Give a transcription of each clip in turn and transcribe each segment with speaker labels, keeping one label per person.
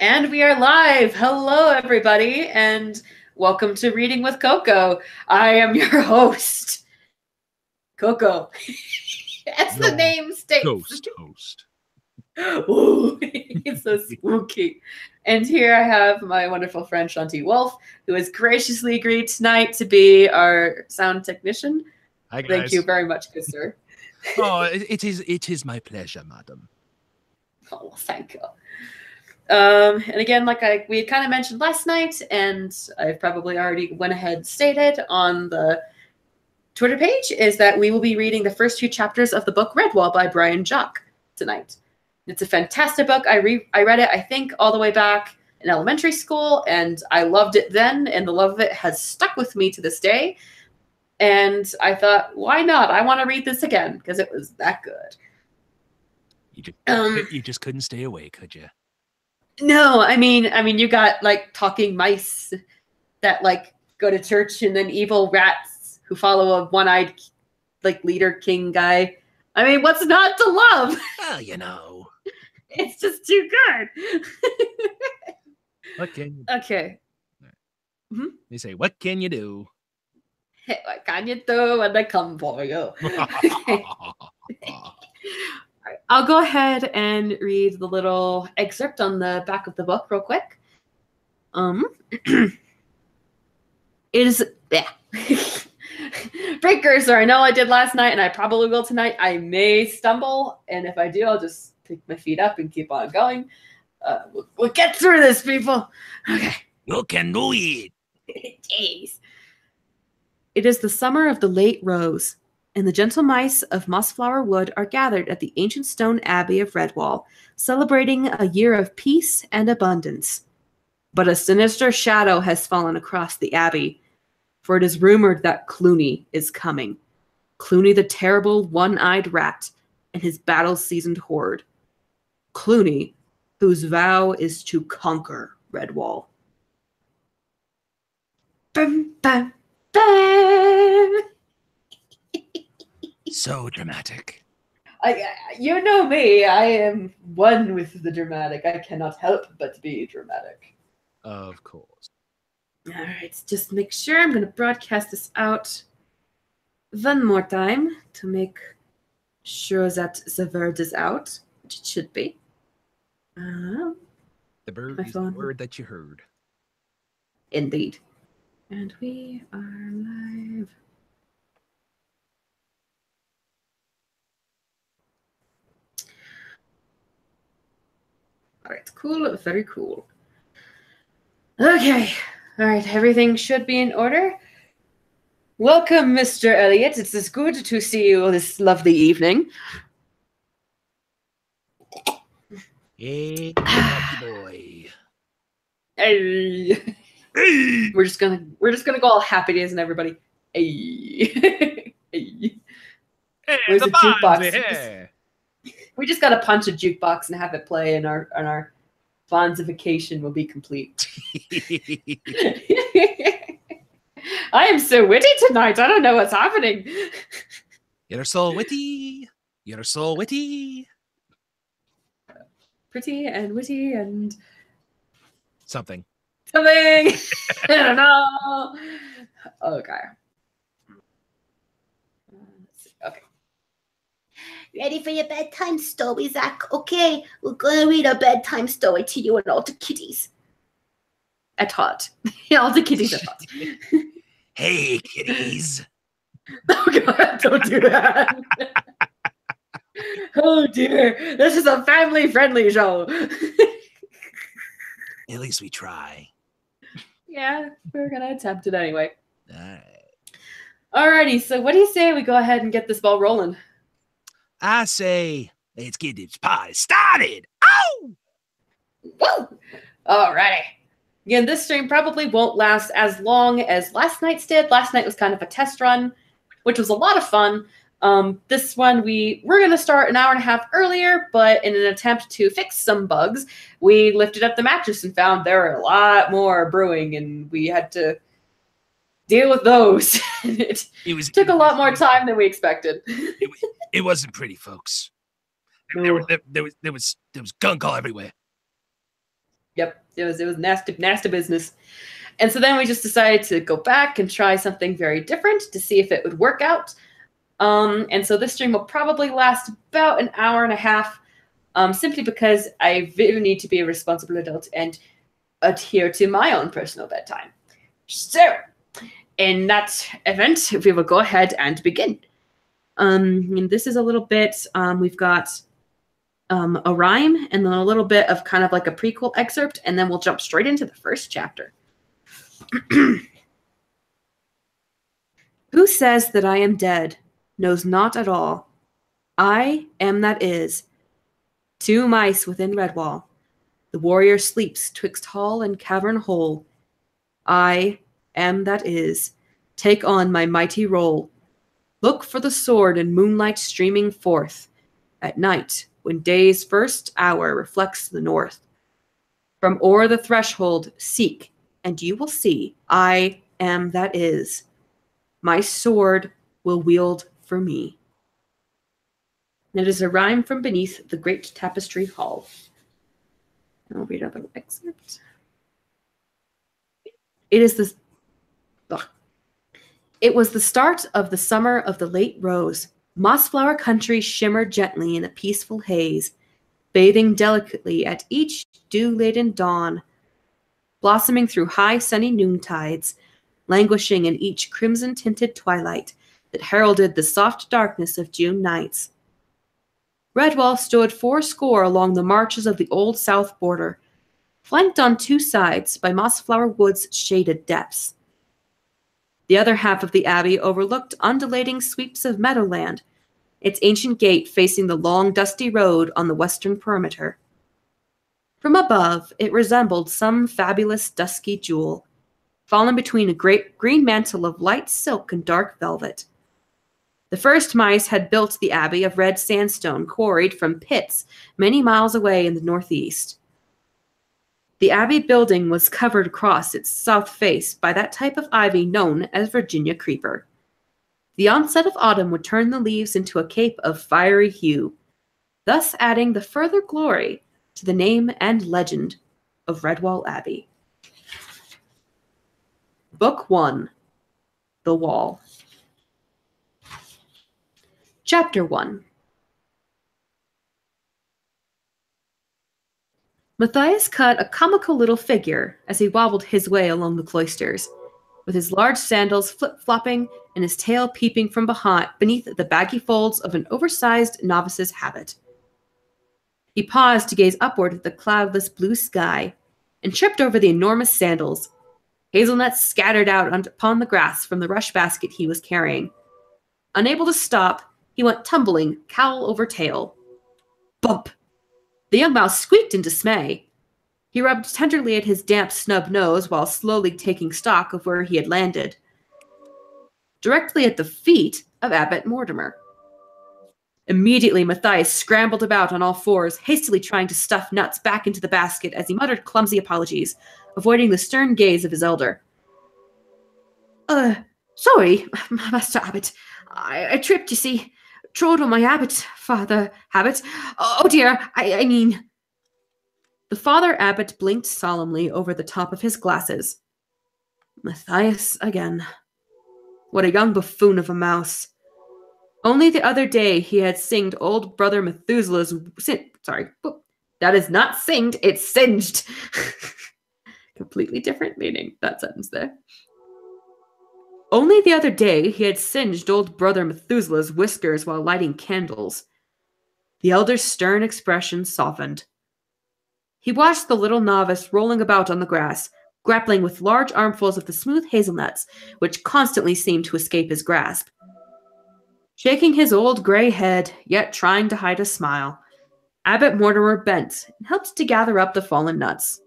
Speaker 1: And we are live. Hello, everybody, and welcome to Reading with Coco. I am your host, Coco. As the name states.
Speaker 2: Ghost host.
Speaker 1: Ooh, it's so spooky. And here I have my wonderful friend Shanti Wolf, who has graciously agreed tonight to be our sound technician.
Speaker 2: Hi, guys.
Speaker 1: Thank you very much, good sir.
Speaker 2: Oh, it is my pleasure, madam.
Speaker 1: Oh, thank you. And again, we had kind of mentioned last night, and I've probably already went ahead and stated on the Twitter page, is that we will be reading the first two chapters of the book Redwall by Brian Jacques tonight. It's a fantastic book. I read it, I think, all the way back in elementary school, and I loved it then, and the love of it has stuck with me to this day. And I thought, why not? I want to read this again, because it was that good.
Speaker 2: You just couldn't stay away, could you?
Speaker 1: No, I mean, you got like talking mice that like go to church, and then evil rats who follow a one-eyed like leader king guy. I mean, what's not to love?
Speaker 2: Well, you know,
Speaker 1: it's just too good.
Speaker 2: What can you?
Speaker 1: Okay.
Speaker 2: Mm-hmm. They say, "What can you do?"
Speaker 1: Hey, what can you do when they come for you? Right, I'll go ahead and read the little excerpt on the back of the book real quick. It is precursor. I know I did last night, and I probably will tonight. I may stumble, and if I do, I'll just pick my feet up and keep on going. We'll get through this, people. Okay.
Speaker 2: You can do it.
Speaker 1: Jeez. It is the summer of the late rose, and the gentle mice of Mossflower Wood are gathered at the ancient stone abbey of Redwall, celebrating a year of peace and abundance. But a sinister shadow has fallen across the abbey, for it is rumored that Clooney is coming. Clooney the terrible one-eyed rat and his battle-seasoned horde. Clooney, whose vow is to conquer Redwall. Bum, bum, bum.
Speaker 2: So dramatic.
Speaker 1: You know me. I am one with the dramatic. I cannot help but be dramatic.
Speaker 2: Of course.
Speaker 1: All right, just make sure I'm going to broadcast this out one more time to make sure that the word is out, which it should be.
Speaker 2: The bird is the word that you heard.
Speaker 1: Indeed. And we are live. All right, cool. Very cool. Okay. All right, everything should be in order. Welcome, Mr. Elliot. It's good to see you this lovely evening.
Speaker 2: Hey, boy.
Speaker 1: Hey. Hey. We're just gonna go all happy days and everybody. Hey. Hey. Where's the jukebox?
Speaker 2: Yeah.
Speaker 1: We just gotta punch a jukebox and have it play, and our bonzification will be complete. I am so witty tonight. I don't know what's happening.
Speaker 2: You're so witty. You're so witty.
Speaker 1: Pretty and witty and
Speaker 2: something.
Speaker 1: I don't know. Okay. Okay.
Speaker 3: Ready for your bedtime story, Zach? Okay, we're gonna read a bedtime story to you and all the kitties.
Speaker 1: At heart. All the kitties at heart.
Speaker 2: Hey, kitties.
Speaker 1: Oh, God, don't do that. Oh, dear. This is a family-friendly show.
Speaker 2: At least we try.
Speaker 1: Yeah, we're going to attempt it anyway.
Speaker 2: All right.
Speaker 1: Alrighty, so what do you say we go ahead and get this ball rolling?
Speaker 2: I say, let's get this party started. Ow!
Speaker 1: Woo! Alrighty. Again, this stream probably won't last as long as last night's did. Last night was kind of a test run, which was a lot of fun. This one, we're going to start an hour and a half earlier, but in an attempt to fix some bugs, we lifted up the mattress and found there were a lot more brewing, and we had to deal with those. it took a lot more time than we expected.
Speaker 2: It wasn't pretty, folks. There was gunk all everywhere.
Speaker 1: Yep, it was nasty, nasty business. And so then we just decided to go back and try something very different to see if it would work out. And so this stream will probably last about an hour and a half, simply because I really need to be a responsible adult and adhere to my own personal bedtime. So, in that event, we will go ahead and begin. And this is a little bit, we've got a rhyme and then a little bit of kind of like a prequel excerpt, and then we'll jump straight into the first chapter. Who says that I am dead knows not at all. I am that is. 2 mice within Redwall. The warrior sleeps twixt hall and cavern hole. I am that is. Take on my mighty role. Look for the sword and moonlight streaming forth. At night, when day's first hour reflects the north. From o'er the threshold, seek, and you will see. I am that is. My sword will wield for me. And it is a rhyme from beneath the great tapestry hall. And I'll read another excerpt. It was the start of the summer of the late rose. Mossflower country shimmered gently in a peaceful haze, bathing delicately at each dew-laden dawn, blossoming through high sunny noontides, languishing in each crimson-tinted twilight that heralded the soft darkness of June nights. Redwall stood 80 along the marches of the old south border, flanked on 2 sides by Mossflower Wood's shaded depths. The other half of the abbey overlooked undulating sweeps of meadowland, its ancient gate facing the long, dusty road on the western perimeter. From above, it resembled some fabulous dusky jewel, fallen between a great green mantle of light silk and dark velvet. The first mice had built the abbey of red sandstone quarried from pits many miles away in the northeast. The abbey building was covered across its south face by that type of ivy known as Virginia creeper. The onset of autumn would turn the leaves into a cape of fiery hue, thus adding the further glory to the name and legend of Redwall Abbey. Book 1, The Wall. Chapter 1. Matthias cut a comical little figure as he wobbled his way along the cloisters, with his large sandals flip-flopping and his tail peeping from beneath the baggy folds of an oversized novice's habit. He paused to gaze upward at the cloudless blue sky and tripped over the enormous sandals, hazelnuts scattered out upon the grass from the rush basket he was carrying. Unable to stop, he went tumbling, cowl over tail. Bump! The young mouse squeaked in dismay. He rubbed tenderly at his damp, snub nose while slowly taking stock of where he had landed. Directly at the feet of Abbot Mortimer. Immediately, Matthias scrambled about on all fours, hastily trying to stuff nuts back into the basket as he muttered clumsy apologies, avoiding the stern gaze of his elder. Sorry, Master Abbot. I tripped, you see. Trod on my abbot, Father Abbot. Oh dear, I mean... The Father Abbot blinked solemnly over the top of his glasses. Matthias again. What a young buffoon of a mouse. Only the other day he had singed old brother Methuselah's... that is not singed, it's singed. Completely different meaning, that sentence there. Only the other day he had singed old brother Methuselah's whiskers while lighting candles. The elder's stern expression softened. He watched the little novice rolling about on the grass, grappling with large armfuls of the smooth hazelnuts, which constantly seemed to escape his grasp. Shaking his old gray head, yet trying to hide a smile, Abbot Mortimer bent and helped to gather up the fallen nuts.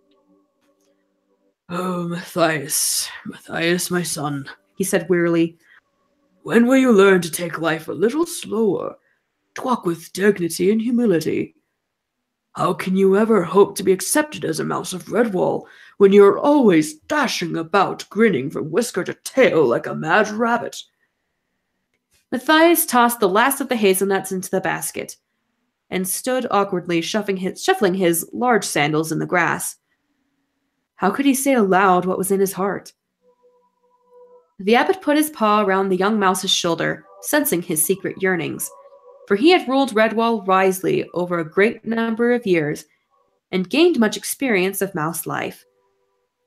Speaker 2: Oh, Matthias, my son,
Speaker 1: he said wearily.
Speaker 2: When will you learn to take life a little slower, to walk with dignity and humility? How can you ever hope to be accepted as a mouse of Redwall when you are always dashing about, grinning from whisker to tail like a mad rabbit?
Speaker 1: Matthias tossed the last of the hazelnuts into the basket and stood awkwardly shuffling his large sandals in the grass. How could he say aloud what was in his heart? The abbot put his paw around the young mouse's shoulder, sensing his secret yearnings, for he had ruled Redwall wisely over a great number of years and gained much experience of mouse life.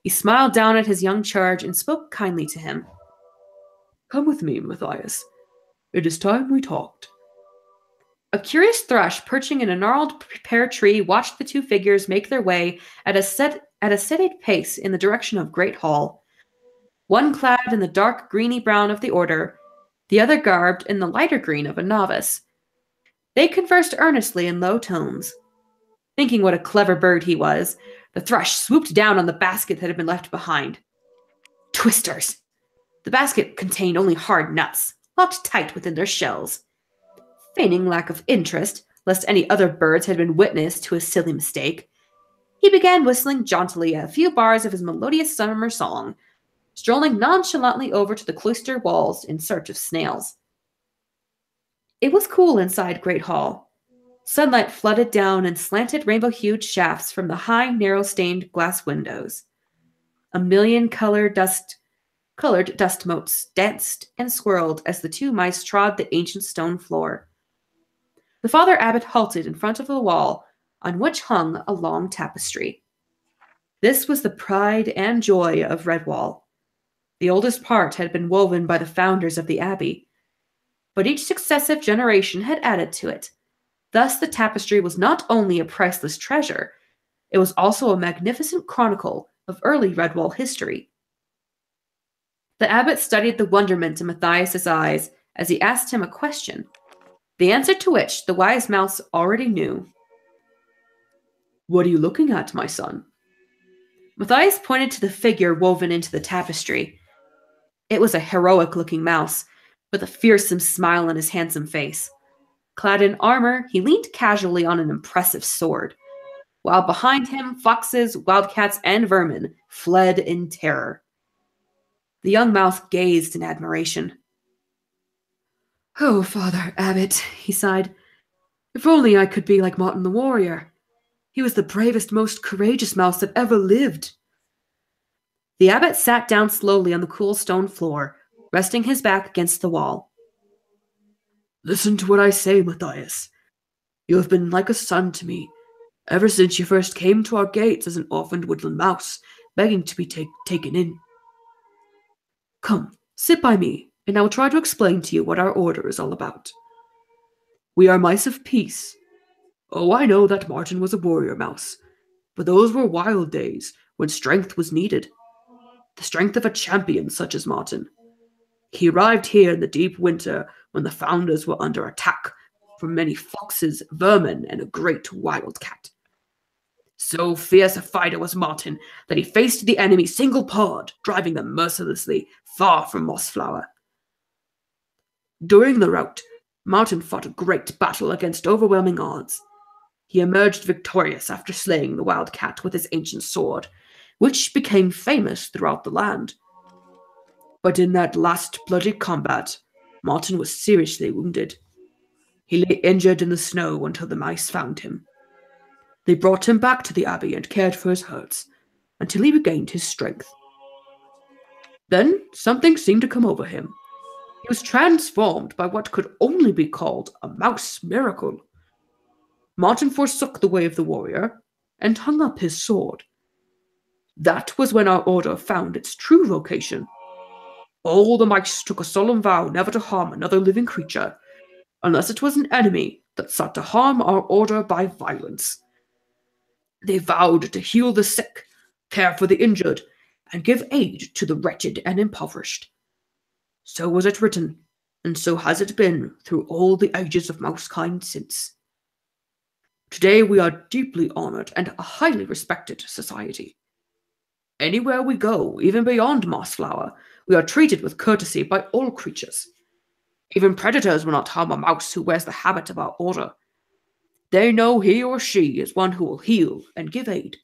Speaker 1: He smiled down at his young charge and spoke kindly to him.
Speaker 2: Come with me, Matthias. It is time we talked.
Speaker 1: A curious thrush perching in a gnarled pear tree watched the two figures make their way at a steady pace in the direction of Great Hall. One clad in the dark greeny brown of the order, the other garbed in the lighter green of a novice. They conversed earnestly in low tones. Thinking what a clever bird he was, the thrush swooped down on the basket that had been left behind. Twisters! The basket contained only hard nuts, locked tight within their shells. Feigning lack of interest, lest any other birds had been witness to his silly mistake, he began whistling jauntily a few bars of his melodious summer song, strolling nonchalantly over to the cloister walls in search of snails. It was cool inside Great Hall. Sunlight flooded down in slanted rainbow-hued shafts from the high, narrow-stained glass windows. A million colored dust motes danced and swirled as the two mice trod the ancient stone floor. The Father Abbot halted in front of the wall on which hung a long tapestry. This was the pride and joy of Redwall. The oldest part had been woven by the founders of the abbey, but each successive generation had added to it. Thus the tapestry was not only a priceless treasure, it was also a magnificent chronicle of early Redwall history. The abbot studied the wonderment in Matthias's eyes as he asked him a question, the answer to which the wise mouse already knew.
Speaker 2: What are you looking at, my son?
Speaker 1: Matthias pointed to the figure woven into the tapestry. It was a heroic-looking mouse, with a fearsome smile on his handsome face. Clad in armor, he leaned casually on an impressive sword, while behind him foxes, wildcats, and vermin fled in terror. The young mouse gazed in admiration.
Speaker 2: Oh, Father Abbot, he sighed. If only I could be like Martin the Warrior. He was the bravest, most courageous mouse that ever lived.
Speaker 1: The abbot sat down slowly on the cool stone floor, resting his back against the wall.
Speaker 2: Listen to what I say, Matthias. You have been like a son to me, ever since you first came to our gates as an orphaned woodland mouse, begging to be taken in. Come, sit by me, and I will try to explain to you what our order is all about. We are mice of peace. Oh, I know that Martin was a warrior mouse, but those were wild days when strength was needed. The strength of a champion such as Martin. He arrived here in the deep winter when the founders were under attack from many foxes, vermin, and a great wildcat. So fierce a fighter was Martin that he faced the enemy single-pawed, driving them mercilessly far from Mossflower. During the rout, Martin fought a great battle against overwhelming odds. He emerged victorious after slaying the wildcat with his ancient sword, which became famous throughout the land. But in that last bloody combat, Martin was seriously wounded. He lay injured in the snow until the mice found him. They brought him back to the abbey and cared for his hurts, until he regained his strength. Then something seemed to come over him. He was transformed by what could only be called a mouse miracle. Martin forsook the way of the warrior and hung up his sword. That was when our order found its true vocation. All the mice took a solemn vow never to harm another living creature, unless it was an enemy that sought to harm our order by violence. They vowed to heal the sick, care for the injured, and give aid to the wretched and impoverished. So was it written, and so has it been through all the ages of mousekind since. Today we are deeply honored and a highly respected society. Anywhere we go, even beyond Mossflower, we are treated with courtesy by all creatures. Even predators will not harm a mouse who wears the habit of our order. They know he or she is one who will heal and give aid.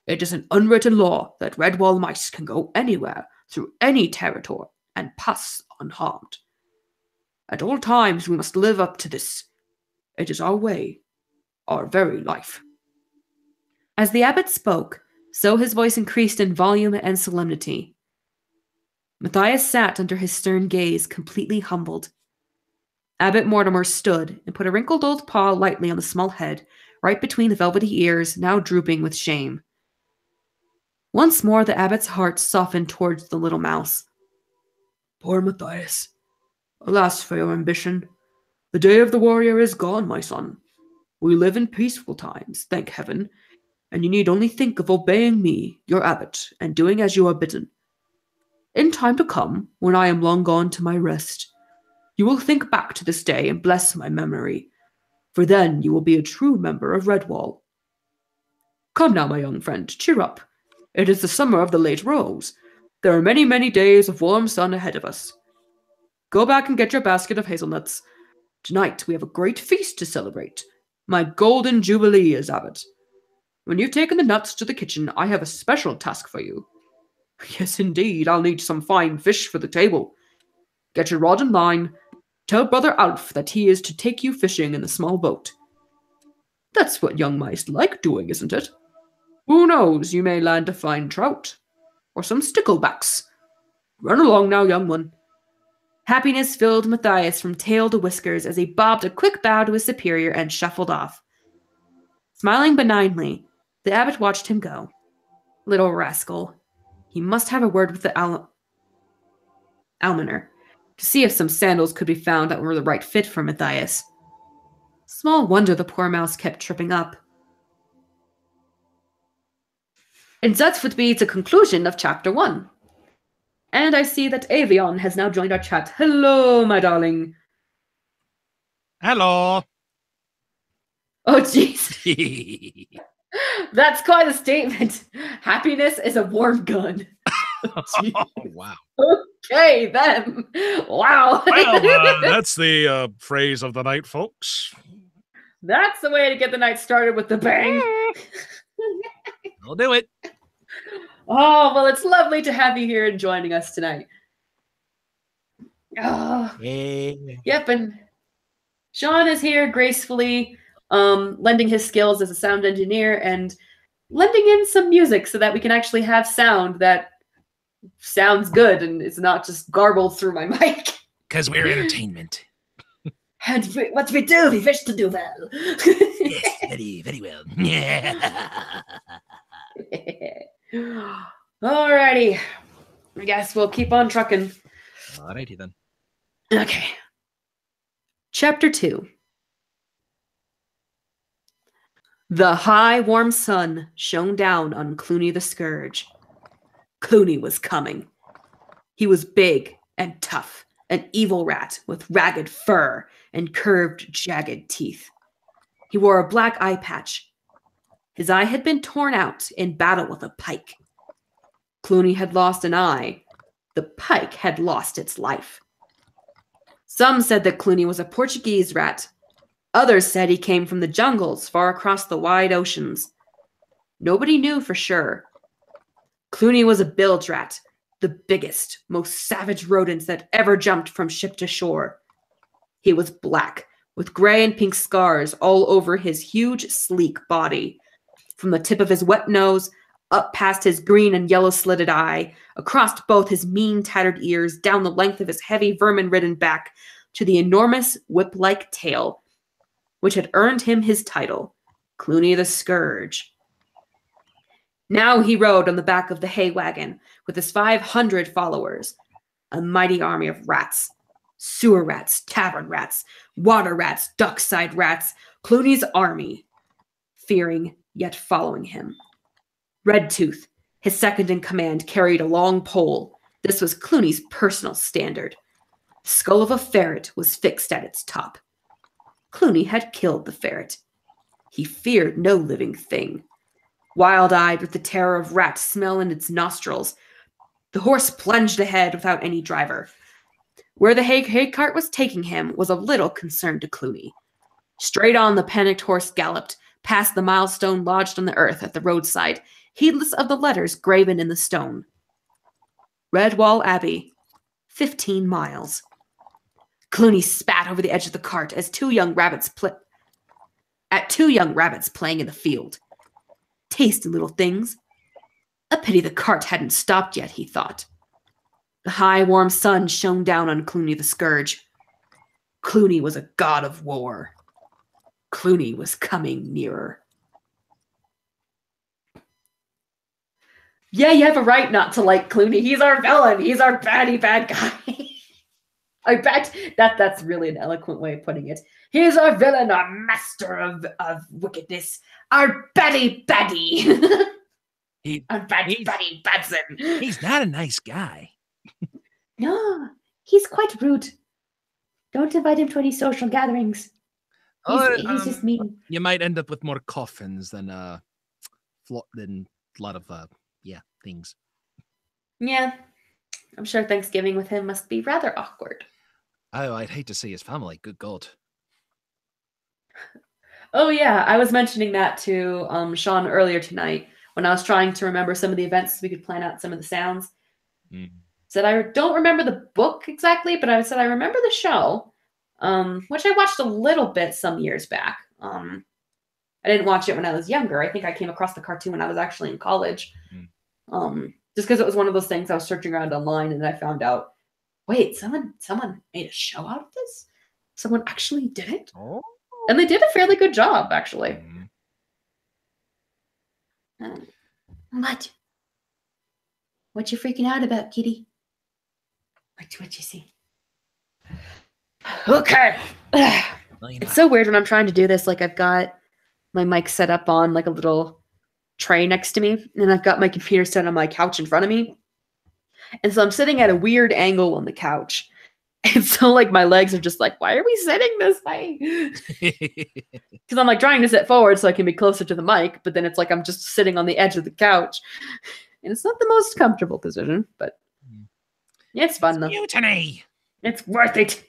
Speaker 2: It is an unwritten law that Redwall mice can go anywhere, through any territory, and pass unharmed. At all times we must live up to this. It is our way, our very life.
Speaker 1: As the abbot spoke, So his voice increased in volume and solemnity. Matthias sat under his stern gaze, completely humbled. Abbot Mortimer stood and put a wrinkled old paw lightly on the small head, right between the velvety ears, now drooping with shame. Once more the abbot's heart softened towards the little mouse.
Speaker 2: Poor Matthias. Alas for your ambition. The day of the warrior is gone, my son. We live in peaceful times, thank heaven, and you need only think of obeying me, your abbot, and doing as you are bidden. In time to come, when I am long gone to my rest, you will think back to this day and bless my memory, for then you will be a true member of Redwall. Come now, my young friend, cheer up. It is the summer of the late rose. There are many, many days of warm sun ahead of us. Go back and get your basket of hazelnuts. Tonight we have a great feast to celebrate. My golden jubilee is abbot. When you've taken the nuts to the kitchen, I have a special task for you. Yes, indeed, I'll need some fine fish for the table. Get your rod and line. Tell Brother Alf that he is to take you fishing in the small boat. That's what young mice like doing, isn't it? Who knows, you may land a fine trout. Or some sticklebacks. Run along now, young one.
Speaker 1: Happiness filled Matthias from tail to whiskers as he bobbed a quick bow to his superior and shuffled off. Smiling benignly, the abbot watched him go. Little rascal. He must have a word with the almoner to see if some sandals could be found that were the right fit for Matthias. Small wonder the poor mouse kept tripping up. And that would be the conclusion of Chapter 1. And I see that Avion has now joined our chat. Hello, my darling.
Speaker 4: Hello.
Speaker 1: Oh, jeez. That's quite a statement. Happiness is a warm gun.
Speaker 4: Oh, wow.
Speaker 1: Okay, then. Wow.
Speaker 4: Well, that's the phrase of the night, folks.
Speaker 1: That's the way to get the night started with the bang.
Speaker 4: I'll do it.
Speaker 1: Oh, well, it's lovely to have you here and joining us tonight. Oh, yep, and Sean is here gracefully, lending his skills as a sound engineer and lending in some music so that we can actually have sound that sounds good and it's not just garbled through my mic.
Speaker 4: Because we're entertainment.
Speaker 3: And what we do, we wish to do well.
Speaker 4: Yes, very, very well.
Speaker 1: Alrighty. I guess we'll keep on trucking.
Speaker 4: Alrighty then.
Speaker 1: Okay. Chapter 2. The high, warm sun shone down on Clooney the Scourge. Clooney was coming. He was big and tough, an evil rat with ragged fur and curved, jagged teeth. He wore a black eye patch. His eye had been torn out in battle with a pike. Clooney had lost an eye. The pike had lost its life. Some said that Clooney was a Portuguese rat. Others said he came from the jungles far across the wide oceans. Nobody knew for sure. Clooney was a bilge rat, the biggest, most savage rodents that ever jumped from ship to shore. He was black, with gray and pink scars all over his huge, sleek body. From the tip of his wet nose, up past his green and yellow-slitted eye, across both his mean, tattered ears, down the length of his heavy, vermin-ridden back, to the enormous, whip-like tail, which had earned him his title, Clooney the Scourge. Now he rode on the back of the hay wagon with his 500 followers, a mighty army of rats. Sewer rats, tavern rats, water rats, dockside rats, Clooney's army, fearing yet following him. Redtooth, his second in command, carried a long pole. This was Clooney's personal standard. The skull of a ferret was fixed at its top. Clooney had killed the ferret. He feared no living thing. Wild-eyed with the terror of rat smell in its nostrils, the horse plunged ahead without any driver. Where the hay cart was taking him was of little concern to Clooney. Straight on the panicked horse galloped, past the milestone lodged on the earth at the roadside, heedless of the letters graven in the stone. Redwall Abbey, 15 miles. Clooney spat over the edge of the cart as two young rabbits playing in the field. Tasty little things. A pity the cart hadn't stopped yet, he thought. The high, warm sun shone down on Clooney the Scourge. Clooney was a god of war. Clooney was coming nearer. Yeah, you have a right not to like Clooney. He's our villain. He's our bad guy. I bet that's really an eloquent way of putting it. He's our villain, our master of wickedness, our baddie. Our baddie Badson.
Speaker 5: He's not a nice guy.
Speaker 3: No, he's quite rude. Don't invite him to any social gatherings. He's just mean.
Speaker 5: You might end up with more coffins than a lot of things.
Speaker 1: Yeah, I'm sure Thanksgiving with him must be rather awkward.
Speaker 5: Oh, I'd hate to see his family. Good God.
Speaker 1: Oh yeah, I was mentioning that to Sean earlier tonight when I was trying to remember some of the events so we could plan out some of the sounds. Said I don't remember the book exactly, but I said I remember the show, which I watched a little bit some years back. I didn't watch it when I was younger. I think I came across the cartoon when I was actually in college. Just because it was one of those things I was searching around online and I found out, wait, someone made a show out of this? Someone actually did it?
Speaker 5: Oh.
Speaker 1: And they did a fairly good job, actually.
Speaker 3: What you freaking out about, kitty?
Speaker 1: What you see? Okay. It's so weird when I'm trying to do this. Like, I've got my mic set up on like a little tray next to me, and I've got my computer set on my couch in front of me. And so I'm sitting at a weird angle on the couch. And so like my legs are just like, why are we sitting this way? Because I'm like trying to sit forward so I can be closer to the mic, but then it's like I'm just sitting on the edge of the couch. And it's not the most comfortable position, but it's fun though.
Speaker 5: Mutiny!
Speaker 1: It's worth it.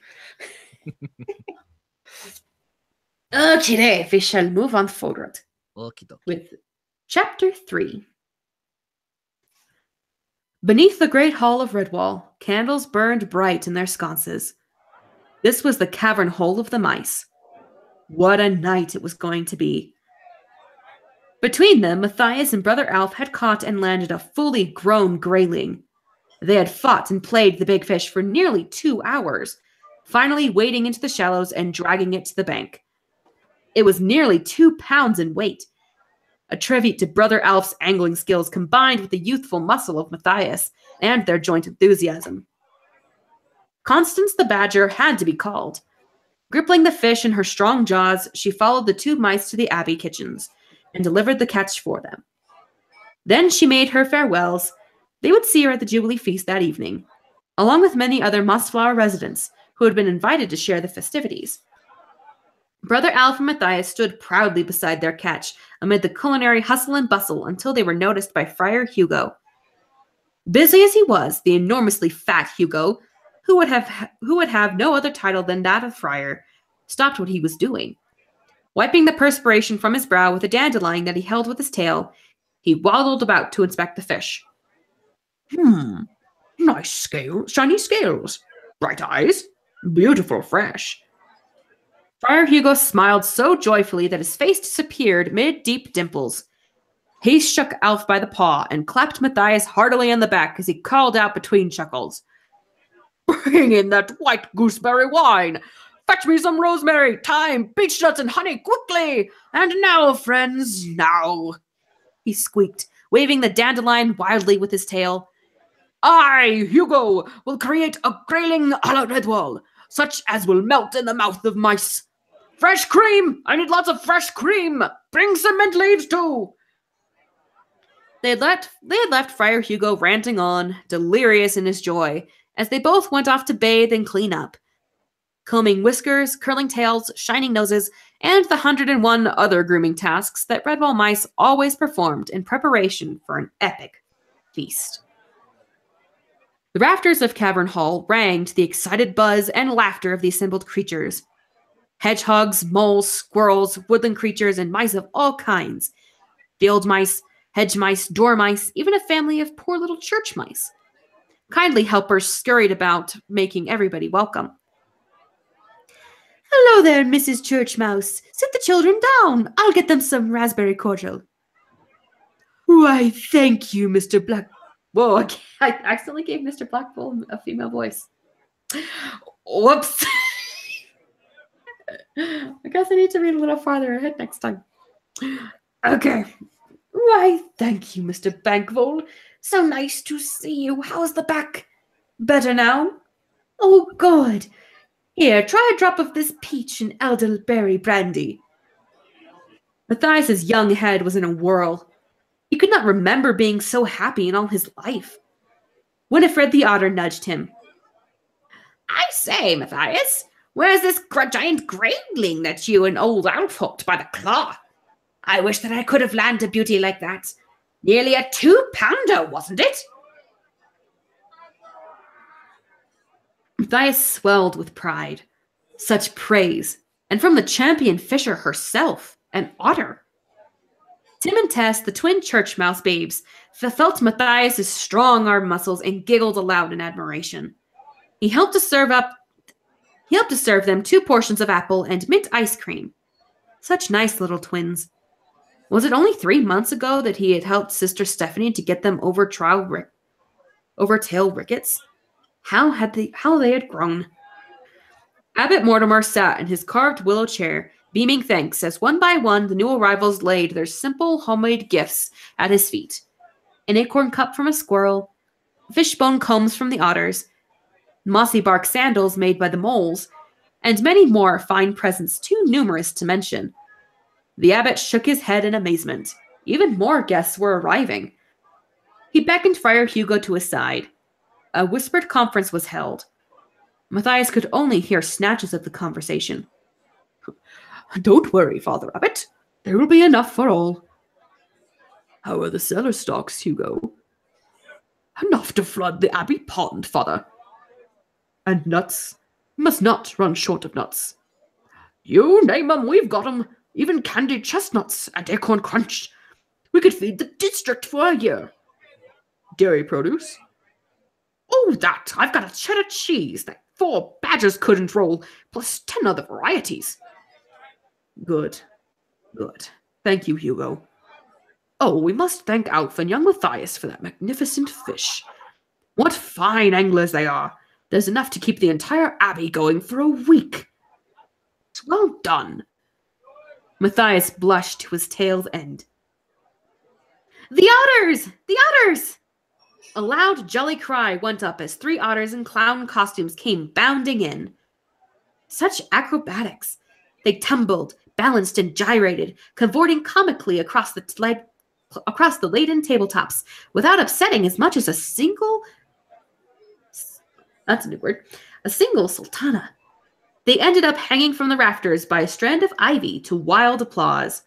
Speaker 1: Okay, we shall move on forward with Chapter 3. Beneath the great hall of Redwall, candles burned bright in their sconces. This was the cavern hole of the mice. What a night it was going to be. Between them, Matthias and Brother Alf had caught and landed a fully grown grayling. They had fought and played the big fish for nearly 2 hours, finally wading into the shallows and dragging it to the bank. It was nearly 2 pounds in weight, a tribute to Brother Alf's angling skills combined with the youthful muscle of Matthias and their joint enthusiasm. Constance the Badger had to be called. Gripping the fish in her strong jaws, she followed the 2 mice to the Abbey kitchens and delivered the catch for them. Then she made her farewells. They would see her at the Jubilee feast that evening, along with many other Mossflower residents who had been invited to share the festivities. Brother Alf and Matthias stood proudly beside their catch amid the culinary hustle and bustle until they were noticed by Friar Hugo. Busy as he was, the enormously fat Hugo, who would have no other title than that of friar, stopped what he was doing. Wiping the perspiration from his brow with a dandelion that he held with his tail, he waddled about to inspect the fish.
Speaker 2: Nice scales, shiny scales, bright eyes, beautiful fresh.
Speaker 1: Friar Hugo smiled so joyfully that his face disappeared mid deep dimples. He shook Alf by the paw and clapped Matthias heartily on the back as he called out between chuckles.
Speaker 2: Bring in that white gooseberry wine. Fetch me some rosemary, thyme, beech nuts, and honey quickly. And now, friends, now,
Speaker 1: he squeaked, waving the dandelion wildly with his tail.
Speaker 2: I, Hugo, will create a grayling a la Redwall, such as will melt in the mouth of mice. Fresh cream! I need lots of fresh cream! Bring some mint leaves too!
Speaker 1: They had left Friar Hugo ranting on, delirious in his joy, as they both went off to bathe and clean up, combing whiskers, curling tails, shining noses, and the 101 other grooming tasks that Redwall mice always performed in preparation for an epic feast. The rafters of Cavern Hall rang to the excited buzz and laughter of the assembled creatures. Hedgehogs, moles, squirrels, woodland creatures, and mice of all kinds. Field mice, hedge mice, dormice, even a family of poor little church mice. Kindly helpers scurried about, making everybody welcome.
Speaker 3: Hello there, Mrs. Church Mouse. Sit the children down. I'll get them some raspberry cordial.
Speaker 2: Why, thank you, Mr. Black.
Speaker 1: Whoa, I accidentally gave Mr. Blackpool a female voice. Whoops. I guess I need to read a little farther ahead next time.
Speaker 2: Okay. Why, thank you, Mr. Bankville. So nice to see you. How's the back? Better now? Oh, good. Here, try a drop of this peach and elderberry brandy.
Speaker 1: Matthias's young head was in a whirl. He could not remember being so happy in all his life. Winifred the Otter nudged him.
Speaker 3: I say, Matthias, where's this giant graydling that you and old Alf hooked by the claw? I wish that I could have landed a beauty like that. Nearly a 2-pounder, wasn't it?
Speaker 1: Matthias swelled with pride. Such praise, and from the champion fisher herself, an otter. Tim and Tess, the twin church mouse babes, felt Matthias's strong arm muscles and giggled aloud in admiration. He helped to serve them 2 portions of apple and mint ice cream. Such nice little twins. Was it only 3 months ago that he had helped Sister Stephanie to get them over tail rickets? How they had grown. Abbot Mortimer sat in his carved willow chair, beaming thanks as one by one the new arrivals laid their simple homemade gifts at his feet. An acorn cup from a squirrel, fishbone combs from the otters, mossy bark sandals made by the moles, and many more fine presents too numerous to mention. The abbot shook his head in amazement. Even more guests were arriving. He beckoned Friar Hugo to his side. A whispered conference was held. Matthias could only hear snatches of the conversation.
Speaker 2: Don't worry, Father Abbot. There will be enough for all. How are the cellar stocks, Hugo? Enough to flood the Abbey pond, Father. And nuts? Must not run short of nuts. You name 'em, we've got 'em. Even candied chestnuts and acorn crunch. We could feed the district for a year. Dairy produce? Oh, that! I've got a cheddar cheese that 4 badgers couldn't roll, plus 10 other varieties. Good. Good. Thank you, Hugo. Oh, we must thank Alf and young Matthias for that magnificent fish. What fine anglers they are. There's enough to keep the entire abbey going for a week. It's well done.
Speaker 1: Matthias blushed to his tail's end. The otters! The otters! A loud, jolly cry went up as 3 otters in clown costumes came bounding in. Such acrobatics! They tumbled, balanced, and gyrated, cavorting comically across the laden tabletops without upsetting as much as a single sultana. They ended up hanging from the rafters by a strand of ivy to wild applause.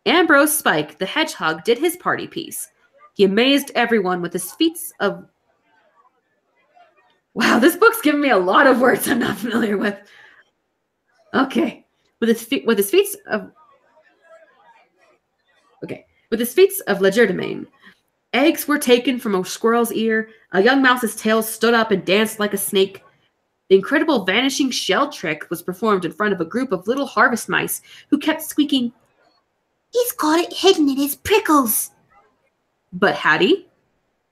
Speaker 1: Ambrose Spike, the hedgehog, did his party piece. He amazed everyone with his feats of... Wow, this book's giving me a lot of words I'm not familiar with. Okay. With his feats of legerdemain. Eggs were taken from a squirrel's ear, a young mouse's tail stood up and danced like a snake. The incredible vanishing shell trick was performed in front of a group of little harvest mice who kept squeaking,
Speaker 3: He's got it hidden in his prickles.
Speaker 1: But had he?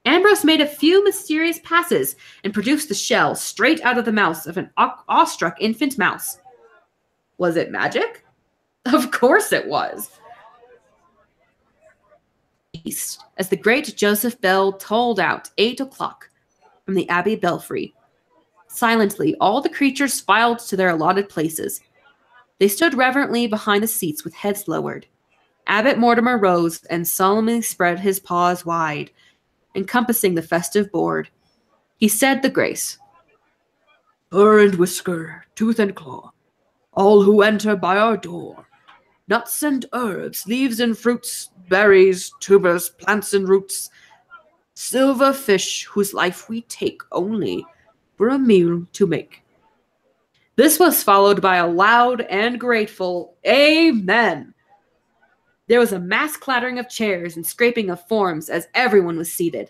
Speaker 1: Ambrose made a few mysterious passes and produced the shell straight out of the mouth of an awestruck infant mouse. Was it magic? Of course it was. As the great Joseph bell tolled out 8 o'clock from the Abbey belfry. Silently, all the creatures filed to their allotted places. They stood reverently behind the seats with heads lowered. Abbot Mortimer rose and solemnly spread his paws wide, encompassing the festive board. He said the grace.
Speaker 2: Fur and whisker, tooth and claw, all who enter by our door. Nuts and herbs, leaves and fruits, berries, tubers, plants and roots. Silver fish whose life we take only for a meal to make.
Speaker 1: This was followed by a loud and grateful Amen. There was a mass clattering of chairs and scraping of forms as everyone was seated.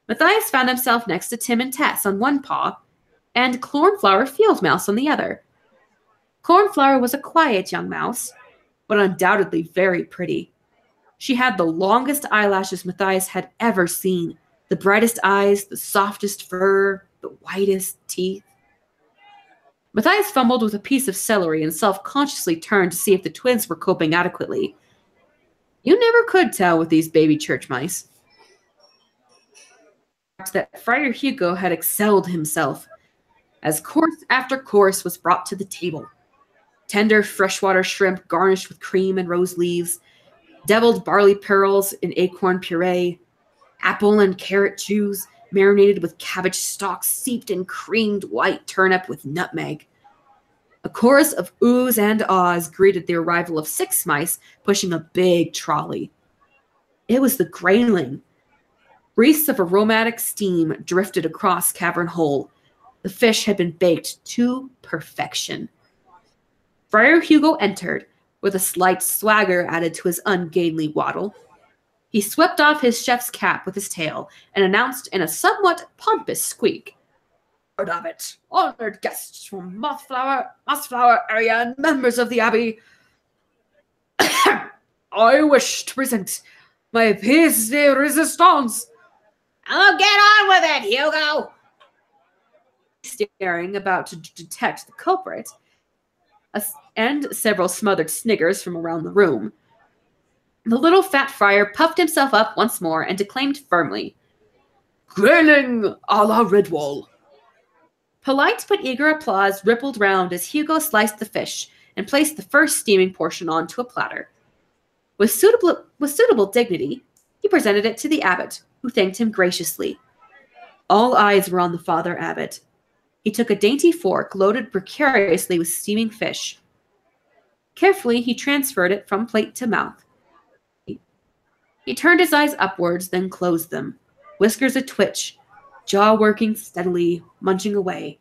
Speaker 1: Matthias found himself next to Tim and Tess on one paw, and Cornflower Field Mouse on the other. Cornflower was a quiet young mouse, but undoubtedly very pretty. She had the longest eyelashes Matthias had ever seen, the brightest eyes, the softest fur, the whitest teeth. Matthias fumbled with a piece of celery and self-consciously turned to see if the twins were coping adequately. You never could tell with these baby church mice. That Friar Hugo had excelled himself, as course after course was brought to the table. Tender freshwater shrimp garnished with cream and rose leaves, deviled barley pearls in acorn puree, apple and carrot juice marinated with cabbage stalks steeped in creamed white turnip with nutmeg. A chorus of oohs and ahs greeted the arrival of 6 mice pushing a big trolley. It was the grayling. Wreaths of aromatic steam drifted across Cavern Hole. The fish had been baked to perfection. Friar Hugo entered, with a slight swagger added to his ungainly waddle. He swept off his chef's cap with his tail and announced in a somewhat pompous squeak, "Word of it, honored guests from Mossflower area and members of the Abbey. I wish to present my pièce de résistance."
Speaker 3: "Oh, get on with it, Hugo!"
Speaker 1: Staring, about to detect the culprit, and several smothered sniggers from around the room. The little fat friar puffed himself up once more and declaimed firmly,
Speaker 2: "Grayling a la Redwall."
Speaker 1: Polite but eager applause rippled round as Hugo sliced the fish and placed the first steaming portion onto a platter. With suitable dignity, he presented it to the abbot, who thanked him graciously. All eyes were on the Father Abbot. He took a dainty fork loaded precariously with steaming fish. Carefully, he transferred it from plate to mouth. He turned his eyes upwards, then closed them, whiskers a twitch, jaw working steadily, munching away,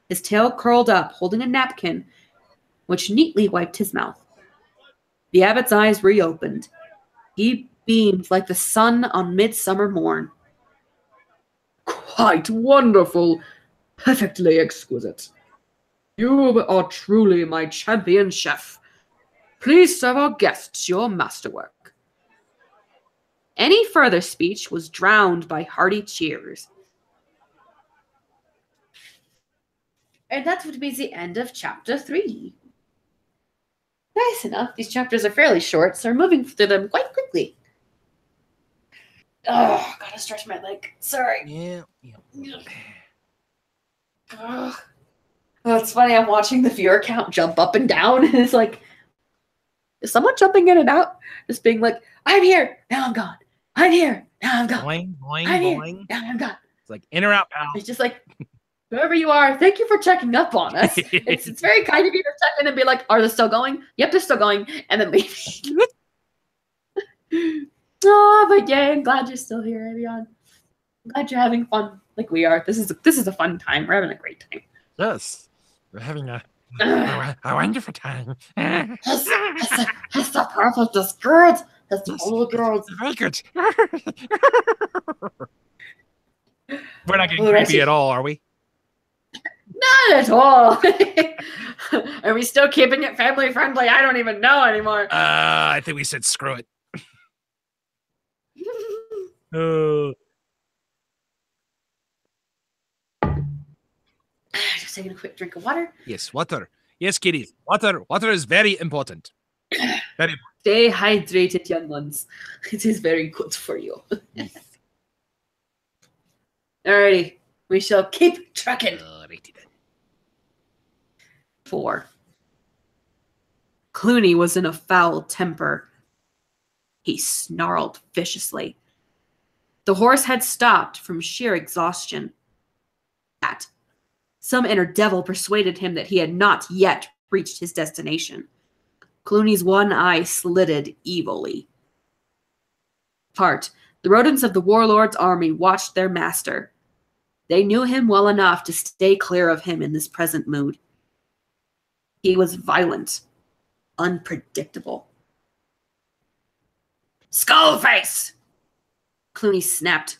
Speaker 1: his tail curled up, holding a napkin, which neatly wiped his mouth. The abbot's eyes reopened. He beamed like the sun on midsummer morn.
Speaker 2: "Quite wonderful. Perfectly exquisite. You are truly my champion chef. Please serve our guests your masterwork."
Speaker 1: Any further speech was drowned by hearty cheers. And that would be the end of chapter 3. Nice enough. These chapters are fairly short, so we're moving through them quite quickly. Oh, gotta stretch my leg. Sorry.
Speaker 5: Yeah.
Speaker 1: Oh, it's funny. I'm watching the viewer count jump up and down. And it's like, is someone jumping in and out? Just being like, "I'm here, now I'm gone. I'm here, now I'm gone.
Speaker 5: Boing, boing,
Speaker 1: I'm here,
Speaker 5: boing.
Speaker 1: now I'm gone."
Speaker 5: It's like in or out, pal.
Speaker 1: It's just like, whoever you are, thank you for checking up on us. It's very kind of you to check in and be like, "Are they still going?" "Yep, they're still going," and then leave. Oh, but yay! I'm glad you're still here, Avion. I'm glad you're having fun like we are. This is a fun time. We're having a great time.
Speaker 5: Yes. We're having a wonderful time.
Speaker 1: It's the perfect. It's good. It's all good.
Speaker 5: Very good. We're not getting
Speaker 1: Oh,
Speaker 5: creepy at all, are we?
Speaker 1: Not at all. Are we still keeping it family friendly? I don't even know anymore.
Speaker 5: I think we said screw it.
Speaker 1: Just taking a quick drink of water.
Speaker 5: Yes, water. Yes, kiddies. Water is very important. Very
Speaker 1: Stay hydrated, young ones. It is very good for you. Alrighty. We shall keep trucking.
Speaker 5: righty then.
Speaker 1: 4. Clooney was in a foul temper. He snarled viciously. The horse had stopped from sheer exhaustion. Some inner devil persuaded him that he had not yet reached his destination. Clooney's one eye slitted evilly. The rodents of the warlord's army watched their master. They knew him well enough to stay clear of him in this present mood. He was violent, unpredictable. "Skullface!" Clooney snapped.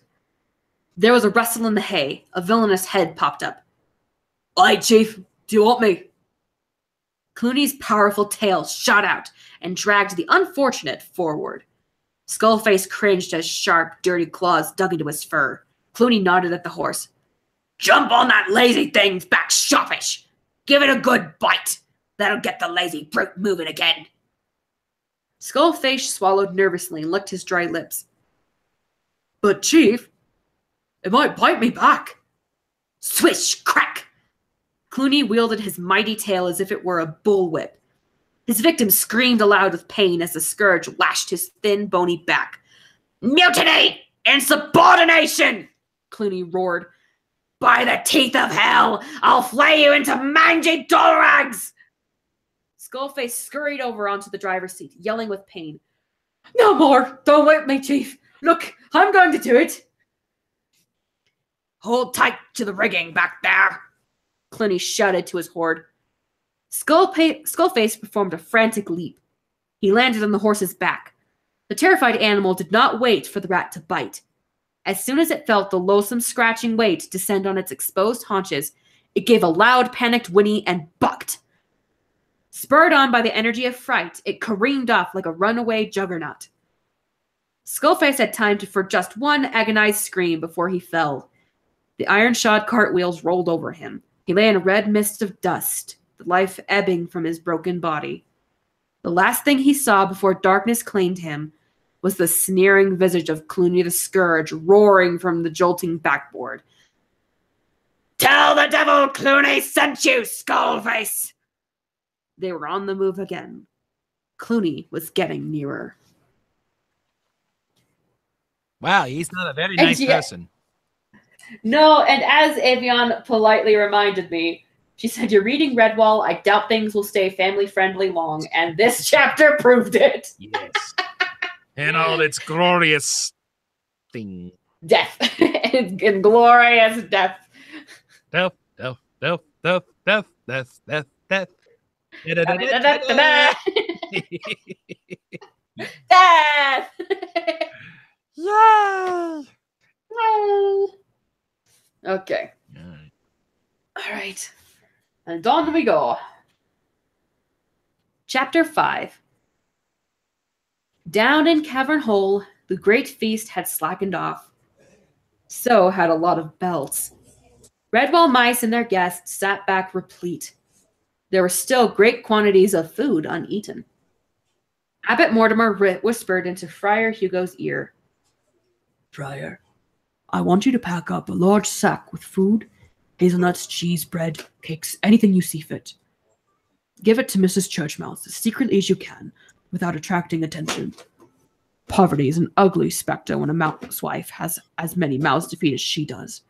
Speaker 1: There was a rustle in the hay. A villainous head popped up. "Aye, Chief, do you want me?" Clooney's powerful tail shot out and dragged the unfortunate forward. Skullface cringed as sharp, dirty claws dug into his fur. Clooney nodded at the horse. Jump on that lazy thing's back, shoppish! Give it a good bite! That'll get the lazy brute moving again. Skullface swallowed nervously and licked his dry lips. But, Chief, it might bite me back. Swish, crack! Clooney wielded his mighty tail as if it were a bullwhip. His victim screamed aloud with pain as the scourge lashed his thin, bony back. Mutiny! Insubordination! Clooney roared. By the teeth of hell, I'll flay you into mangy doll rags! Skullface scurried over onto the driver's seat, yelling with pain. No more! Don't whip me, Chief! Look, I'm going to do it! Hold tight to the rigging back there! Clooney shouted to his horde. Skullface performed a frantic leap. He landed on the horse's back. The terrified animal did not wait for the rat to bite. As soon as it felt the loathsome scratching weight descend on its exposed haunches, it gave a loud, panicked whinny and bucked. Spurred on by the energy of fright, it careened off like a runaway juggernaut. Skullface had time for just one agonized scream before he fell. The iron-shod cartwheels rolled over him. He lay in a red mist of dust, the life ebbing from his broken body. The last thing he saw before darkness claimed him was the sneering visage of Clooney the Scourge roaring from the jolting backboard. Tell the devil Clooney sent you, Skullface! They were on the move again. Clooney was getting nearer.
Speaker 5: Wow, he's not a very nice person.
Speaker 1: No, and as Avion politely reminded me, she said, you're reading Redwall, I doubt things will stay family-friendly long, and this chapter proved it.
Speaker 5: Yes. And all its glorious thing.
Speaker 1: Death. and glorious death.
Speaker 5: Death, death, death, death, death, death, death, death.
Speaker 1: Death!
Speaker 5: Yay!
Speaker 1: Okay. All right. And on we go. Chapter 5. Down in Cavern Hole, the great feast had slackened off. So had a lot of belts. Redwall mice and their guests sat back replete. There were still great quantities of food uneaten. Abbot Mortimer whispered into Friar Hugo's ear.
Speaker 2: Friar, I want you to pack up a large sack with food, hazelnuts, cheese, bread, cakes, anything you see fit. Give it to Mrs. Churchmouth as secretly as you can, without attracting attention. Poverty is an ugly spectre when a mousewife has as many mouths to feed as she does.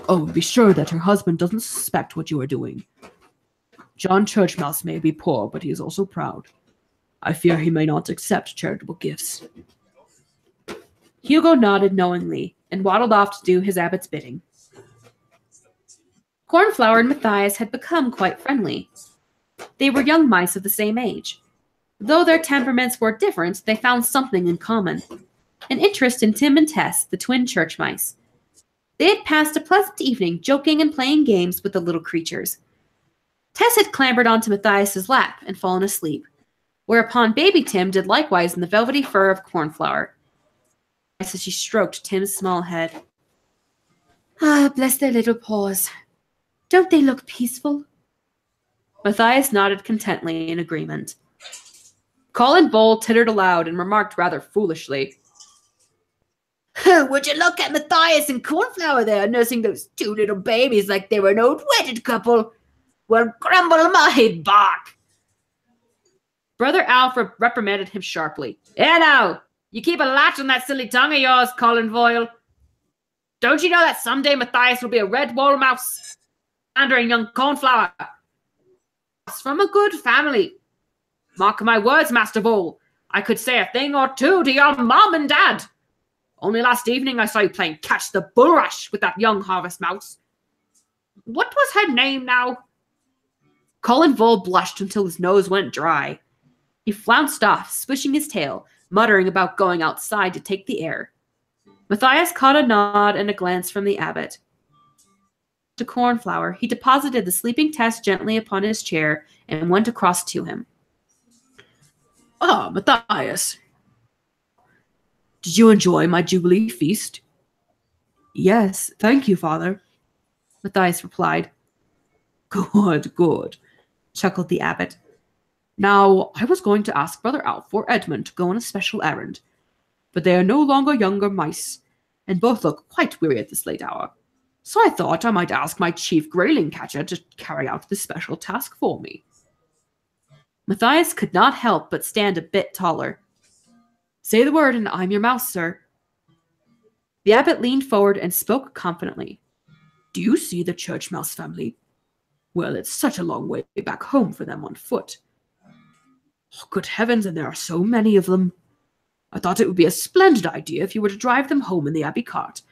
Speaker 2: Oh, be sure that her husband doesn't suspect what you are doing. John Churchmouse may be poor, but he is also proud. I fear he may not accept charitable gifts.
Speaker 1: Hugo nodded knowingly and waddled off to do his abbot's bidding. Cornflower and Matthias had become quite friendly. They were young mice of the same age. Though their temperaments were different, they found something in common. An interest in Tim and Tess, the twin church mice. They had passed a pleasant evening joking and playing games with the little creatures. Tess had clambered onto Matthias's lap and fallen asleep, whereupon baby Tim did likewise in the velvety fur of Cornflower. As she stroked Tim's small head. Ah, bless their little paws. Don't they look peaceful? Matthias nodded contently in agreement. Colin Bull tittered aloud and remarked rather foolishly. Would you look at Matthias and Cornflower there, nursing those two little babies like they were an old wedded couple? Well, grumble my bark. Brother Alfred reprimanded him sharply. Now, you keep a latch on that silly tongue of yours, Colin Boyle. Don't you know that someday Matthias will be a Redwall mouse? Slandering young Cornflower. It's from a good family. Mark my words, Master Bull. I could say a thing or two to your mom and dad. Only last evening I saw you playing catch the bulrush with that young harvest mouse. What was her name now? Colin Bull blushed until his nose went dry. He flounced off, swishing his tail, muttering about going outside to take the air. Matthias caught a nod and a glance from the abbot. To Cornflower, he deposited the sleeping Tess gently upon his chair and went across to him.
Speaker 2: Ah, Matthias. Did you enjoy my Jubilee feast? Yes, thank you, Father,
Speaker 3: Matthias replied.
Speaker 2: Good, good,
Speaker 3: Chuckled the abbot.
Speaker 2: Now, I was going to ask Brother Alf or Edmund to go on a special errand, but they are no longer younger mice, and both look quite weary at this late hour. So I thought I might ask my chief grayling catcher to carry out this special task for me.
Speaker 3: Matthias could not help but stand a bit taller.
Speaker 2: Say the word, and I'm your mouse, sir.
Speaker 3: The abbot leaned forward and spoke confidently.
Speaker 2: Do you see the church mouse family? Well, it's such a long way back home for them on foot. Oh, good heavens, and there are so many of them. I thought it would be a splendid idea if you were to drive them home in the abbey cart,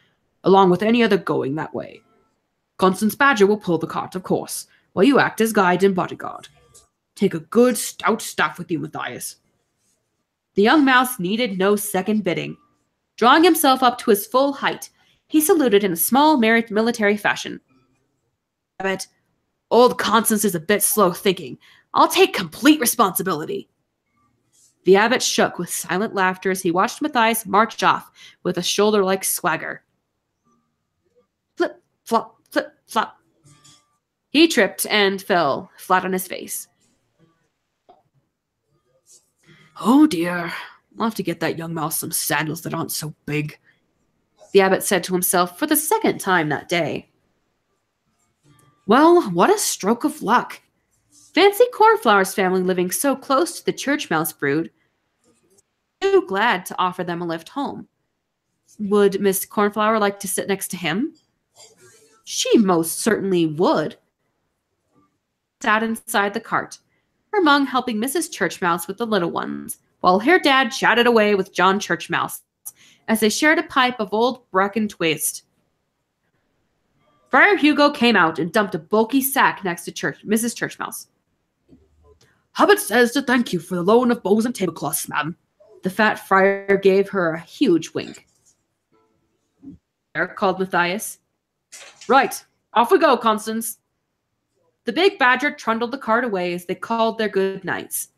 Speaker 2: along with any other going that way. Constance Badger will pull the cart, of course, while you act as guide and bodyguard. Take a good, stout staff with you, Matthias.
Speaker 3: The young mouse needed no second bidding. Drawing himself up to his full height, he saluted in a small military fashion.
Speaker 2: But old Constance is a bit slow thinking. I'll take complete responsibility.
Speaker 3: The abbot shook with silent laughter as he watched Matthias march off with a shoulder-like swagger. Flip, flop, flip, flop. He tripped and fell flat on his face.
Speaker 2: Oh dear, I'll have to get that young mouse some sandals that aren't so big,
Speaker 3: the abbot said to himself for the second time that day.
Speaker 2: Well, what a stroke of luck.
Speaker 3: Fancy Cornflower's family living so close to the church mouse brood. Too glad to offer them a lift home. Would Miss Cornflower like to sit next to him? She most certainly would. Sat inside the cart, her mung helping Mrs. Church Mouse with the little ones, while her dad chatted away with John Church Mouse as they shared a pipe of old Brecken twist. Friar Hugo came out and dumped a bulky sack next to Mrs. Church Mouse.
Speaker 2: Hubbard says to thank you for the loan of bows and tablecloths, madam.
Speaker 3: The fat friar gave her a huge wink. There, called Matthias.
Speaker 2: Right, off we go, Constance.
Speaker 3: The big badger trundled the cart away as they called their good nights.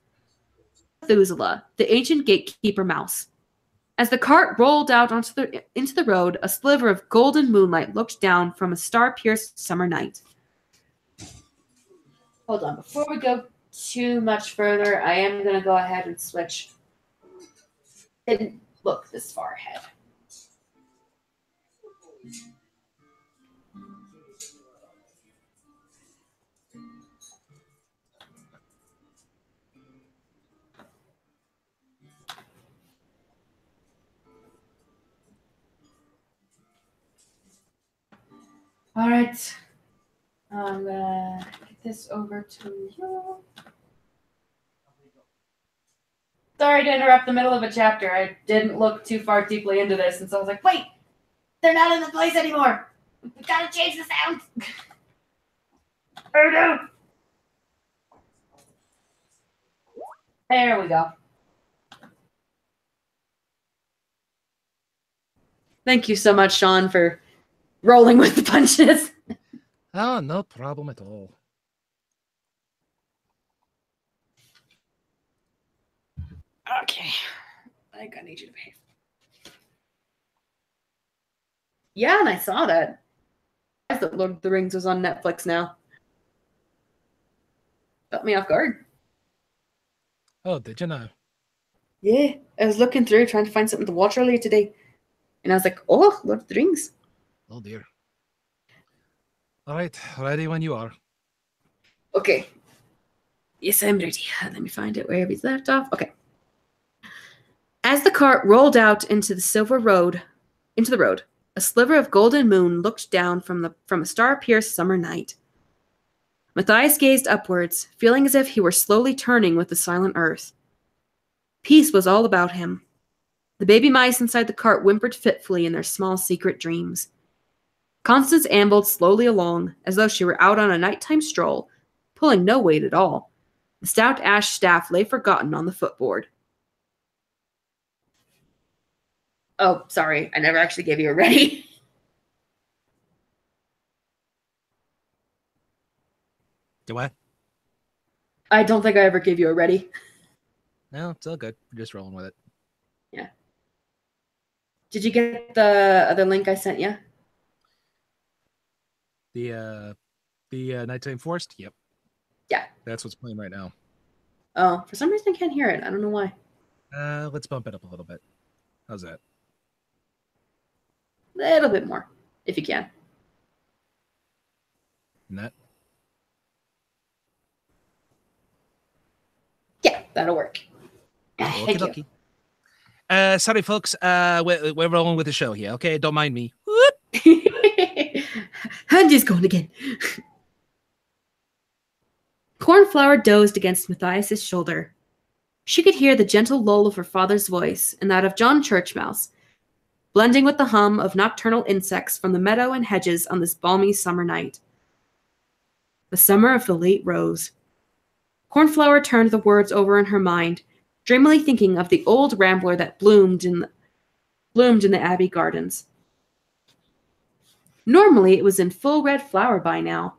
Speaker 3: Methuselah, the ancient gatekeeper mouse. As the cart rolled out into the road, a sliver of golden moonlight looked down from a star-pierced summer night. Hold on, before we go too much further, I am going to go ahead and switch. Didn't look this far ahead. All right. I'm going to get this over to you. Sorry to interrupt the middle of a chapter. I didn't look too far deeply into this, and so I was like, wait, they're not in the place anymore. We gotta change the sound. Oh no. There we go. Thank you so much, Sean, for rolling with the punches.
Speaker 5: Oh, no problem at all.
Speaker 3: Okay. I think I need you to behave. Yeah, and I saw that. I thought Lord of the Rings was on Netflix now. Got me off guard.
Speaker 5: Oh, did you know?
Speaker 3: Yeah, I was looking through trying to find something to watch earlier today. And I was like, oh, Lord of the Rings.
Speaker 5: Oh, dear. All right, ready when you are.
Speaker 3: Okay. Yes, I'm ready. Let me find it where we left off. Okay. As the cart rolled out into the road, a sliver of golden moon looked down from a star-pierced summer night. Matthias gazed upwards, feeling as if he were slowly turning with the silent earth. Peace was all about him. The baby mice inside the cart whimpered fitfully in their small secret dreams. Constance ambled slowly along, as though she were out on a nighttime stroll, pulling no weight at all. The stout ash staff lay forgotten on the footboard. Oh, sorry, I never actually gave you a ready.
Speaker 5: Do I?
Speaker 3: I don't think I ever gave you a ready.
Speaker 5: No, it's all good. We're just rolling with it.
Speaker 3: Yeah.
Speaker 1: Did you get the other link I sent you?
Speaker 5: The Nighttime Forest? Yep.
Speaker 1: Yeah.
Speaker 5: That's what's playing right now.
Speaker 1: Oh, for some reason I can't hear it. I don't know why.
Speaker 5: Let's bump it up a little bit. How's that?
Speaker 1: A little bit more, if you can.
Speaker 5: And that?
Speaker 1: Yeah, that'll work.
Speaker 5: Okie
Speaker 1: Thank you.
Speaker 5: dokie. Sorry, folks. We're rolling with the show here, okay? Don't mind me.
Speaker 1: Andy's going again. Cornflower dozed against Matthias's shoulder. She could hear the gentle lull of her father's voice and that of John Churchmouse, blending with the hum of nocturnal insects from the meadow and hedges on this balmy summer night. The summer of the late rose. Cornflower turned the words over in her mind, dreamily thinking of the old rambler that bloomed in the Abbey gardens. Normally, it was in full red flower by now,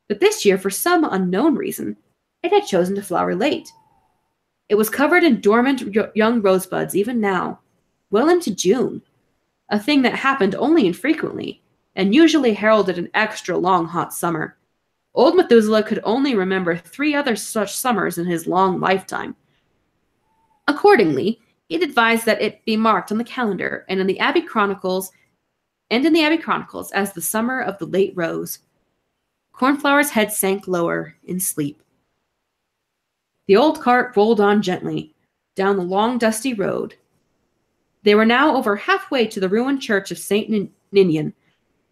Speaker 1: but this year, for some unknown reason, it had chosen to flower late. It was covered in dormant young rosebuds even now, well into June, a thing that happened only infrequently, and usually heralded an extra long hot summer. Old Methuselah could only remember 3 other such summers in his long lifetime. Accordingly, he'd advised that it be marked on the calendar and in the Abbey Chronicles as the summer of the late rose. Cornflower's head sank lower in sleep. The old cart rolled on gently down the long dusty road. They were now over halfway to the ruined church of St. Ninian,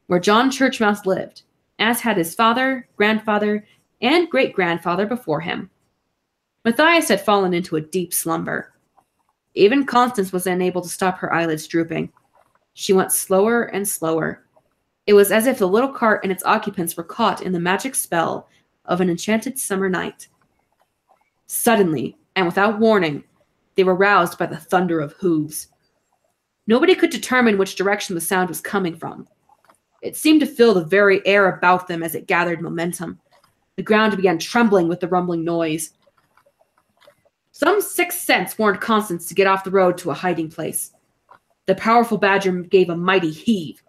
Speaker 1: where John Churchmouse lived, as had his father, grandfather, and great-grandfather before him. Matthias had fallen into a deep slumber. Even Constance was unable to stop her eyelids drooping. She went slower and slower. It was as if the little cart and its occupants were caught in the magic spell of an enchanted summer night. Suddenly, and without warning, they were roused by the thunder of hooves. Nobody could determine which direction the sound was coming from. It seemed to fill the very air about them as it gathered momentum. The ground began trembling with the rumbling noise. Some sixth sense warned Constance to get off the road to a hiding place. The powerful badger gave a mighty heave.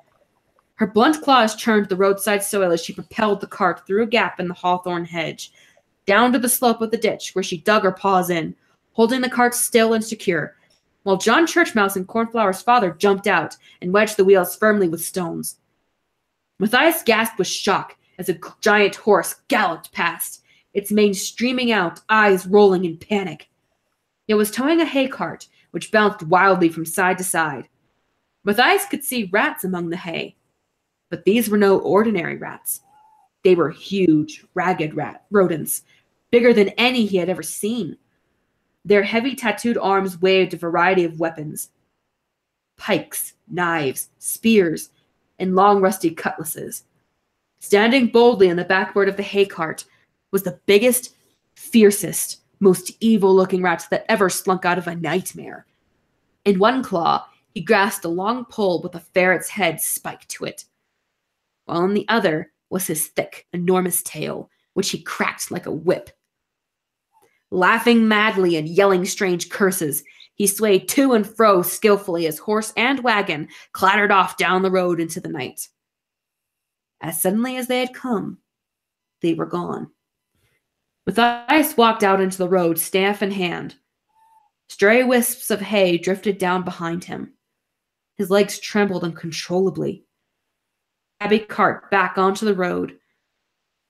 Speaker 1: Her blunt claws churned the roadside soil as she propelled the cart through a gap in the hawthorn hedge, down to the slope of the ditch, where she dug her paws in, holding the cart still and secure, while John Churchmouse and Cornflower's father jumped out and wedged the wheels firmly with stones. Matthias gasped with shock as a giant horse galloped past, its mane streaming out, eyes rolling in panic. It was towing a hay cart, which bounced wildly from side to side. Matthias could see rats among the hay, but these were no ordinary rats. They were huge, ragged rodents, bigger than any he had ever seen. Their heavy tattooed arms waved a variety of weapons. Pikes, knives, spears, and long rusty cutlasses. Standing boldly on the backboard of the hay cart was the biggest, fiercest, most evil-looking rat that ever slunk out of a nightmare. In one claw, he grasped a long pole with a ferret's head spiked to it, while in the other was his thick, enormous tail, which he cracked like a whip. Laughing madly and yelling strange curses, he swayed to and fro skillfully as horse and wagon clattered off down the road into the night. As suddenly as they had come, they were gone. Matthias walked out into the road, staff in hand. Stray wisps of hay drifted down behind him. His legs trembled uncontrollably. Abbey cart back onto the road.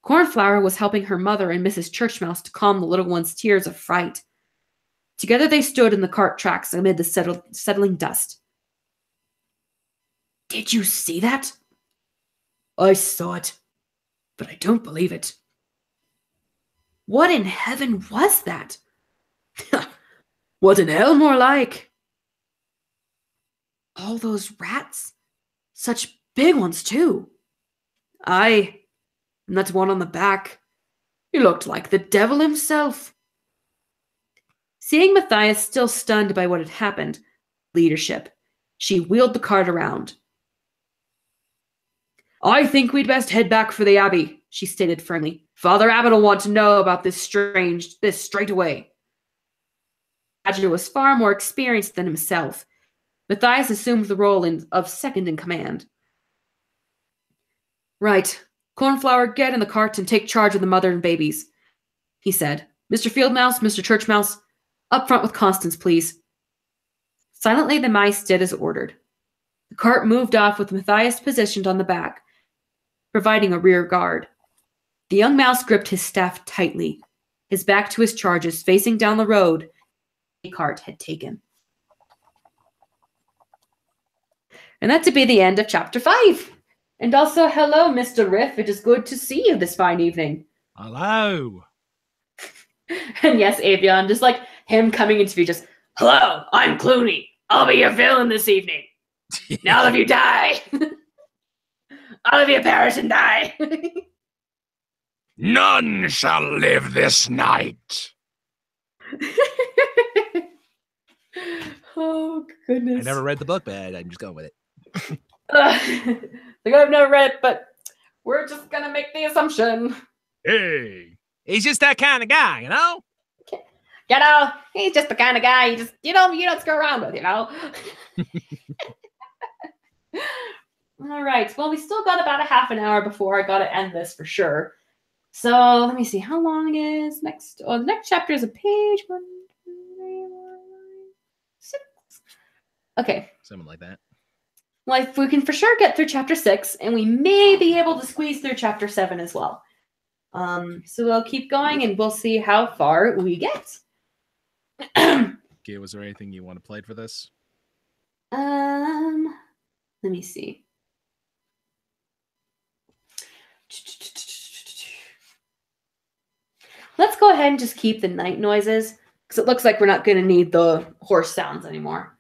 Speaker 1: Cornflower was helping her mother and Mrs. Churchmouse to calm the little one's tears of fright. Together they stood in the cart tracks amid the settling dust. "Did you see that?" "I saw it, but I don't believe it." "What in heaven was that?" "What in hell, more like." "All those rats? Such big ones, too." "Aye, and that one on the back. He looked like the devil himself." Seeing Matthias still stunned by what had happened, leadership, she wheeled the cart around. "I think we'd best head back for the Abbey," she stated firmly. "Father Abbot will want to know about this straight away." Badger was far more experienced than himself. Matthias assumed the role of second in command. Right. Cornflower, get in the cart and take charge of the mother and babies, he said. Mr. Fieldmouse, Mr. Churchmouse, up front with Constance, please. Silently, the mice did as ordered. The cart moved off with Matthias positioned on the back, providing a rear guard. The young mouse gripped his staff tightly, his back to his charges, facing down the road the cart had taken. And that to be the end of chapter 5. And also, hello, Mr. Riff. It is good to see you this fine evening.
Speaker 5: Hello.
Speaker 1: And yes, Avion, just like him coming into view, just, hello, I'm Clooney. I'll be your villain this evening. Now all of you die. All of you perish and die.
Speaker 4: None shall live this night.
Speaker 1: Oh, goodness.
Speaker 5: I never read the book, but I'm just going with it.
Speaker 1: Like, I've never read it, but we're just going to make the assumption.
Speaker 4: Hey.
Speaker 5: He's just that kind of guy, you know?
Speaker 1: You know, he's just the kind of guy you don't screw around with, you know? All right. Well, we still got about a half an hour before I got to end this for sure. So let me see. How long is next? Oh, the next chapter is a page. 1, 2, 3, 4, 6. Okay.
Speaker 5: Something like that.
Speaker 1: Well, if we can for sure get through chapter 6, and we may be able to squeeze through chapter 7 as well. So we'll keep going, and we'll see how far we get.
Speaker 5: Okay, was there anything you want to play for this?
Speaker 1: Let me see. Let's go ahead and just keep the night noises, because it looks like we're not going to need the horse sounds anymore.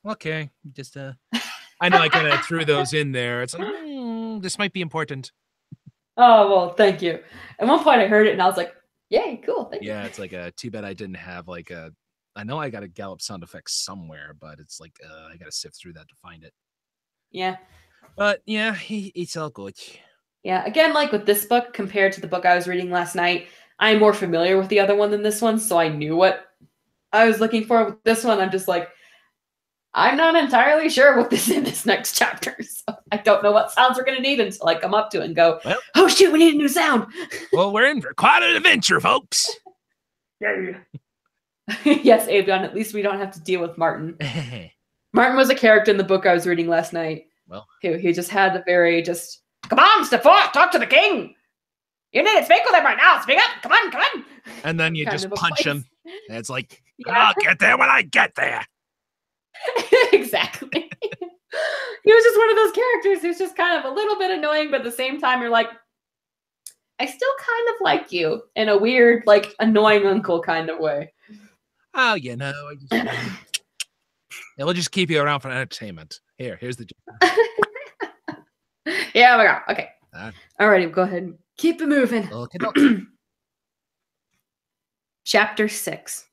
Speaker 5: Okay, just I know I kind of threw those in there. It's like, this might be important.
Speaker 1: Oh, well, thank you. At one point I heard it and I was like, yay, cool, thank you.
Speaker 5: Yeah, it's like too bad I didn't have like I know I got a gallop sound effect somewhere, but it's like I got to sift through that to find it.
Speaker 1: Yeah.
Speaker 5: But yeah, it's all good.
Speaker 1: Yeah, again, like with this book compared to the book I was reading last night, I'm more familiar with the other one than this one, so I knew what I was looking for. With this one, I'm just like, I'm not entirely sure what this is in this next chapter, so I don't know what sounds we're going to need until I come up to it and go, well, oh shoot, we need a new sound.
Speaker 5: Well, we're in for quite an adventure, folks.
Speaker 1: Yeah. Yes, Avion, at least we don't have to deal with Martin. Martin was a character in the book I was reading last night.
Speaker 5: Well,
Speaker 1: he just had the very just, come on, step forth, talk to the king. You need to speak with him right now. Speak up. Come on, come on.
Speaker 5: And then you just punch him. And it's like,
Speaker 4: yeah. I'll get there when I get there.
Speaker 1: Exactly. He was just one of those characters who's just kind of a little bit annoying, but at the same time, you're like, I still kind of like you in a weird, like, annoying uncle kind of way.
Speaker 5: Oh, you know, it'll just keep you around for entertainment. Here's the.
Speaker 1: Yeah, oh my god. Okay. Alrighty, go ahead and keep it moving.
Speaker 5: Okay.
Speaker 1: Chapter 6.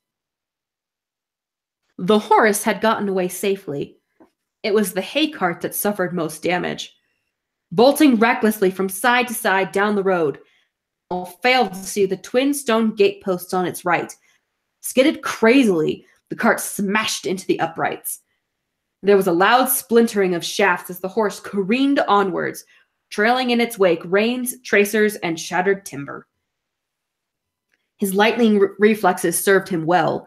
Speaker 1: The horse had gotten away safely. It was the hay cart that suffered most damage. Bolting recklessly from side to side down the road, it failed to see the twin stone gateposts on its right. Skidded crazily, the cart smashed into the uprights. There was a loud splintering of shafts as the horse careened onwards, trailing in its wake reins, tracers, and shattered timber. His lightning reflexes served him well.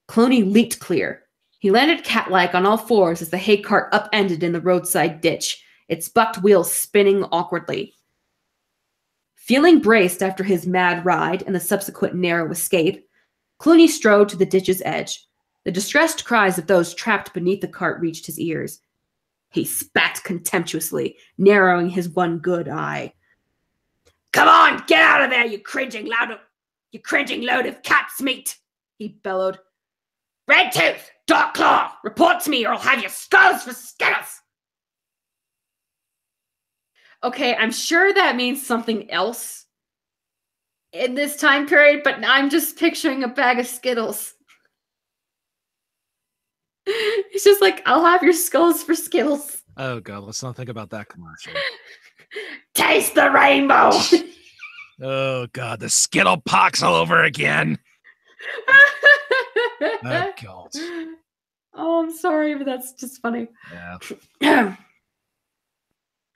Speaker 1: Cloney leaped clear. He landed cat-like on all fours as the hay cart upended in the roadside ditch, its bucked wheels spinning awkwardly. Feeling braced after his mad ride and the subsequent narrow escape, Clooney strode to the ditch's edge. The distressed cries of those trapped beneath the cart reached his ears. He spat contemptuously, narrowing his one good eye. "Come on, get out of there, you cringing load of cat's meat!" he bellowed. "Redtooth, Darkclaw, report to me or I'll have your skulls for skittles!" Okay, I'm sure that means something else in this time period, but I'm just picturing a bag of Skittles. It's just like, I'll have your skulls for Skittles.
Speaker 5: Oh god, let's not think about that commercial.
Speaker 1: Taste the rainbow!
Speaker 4: Oh god, the Skittle pox all over again.
Speaker 5: Oh god.
Speaker 1: Oh, I'm sorry, but that's just funny.
Speaker 5: Yeah.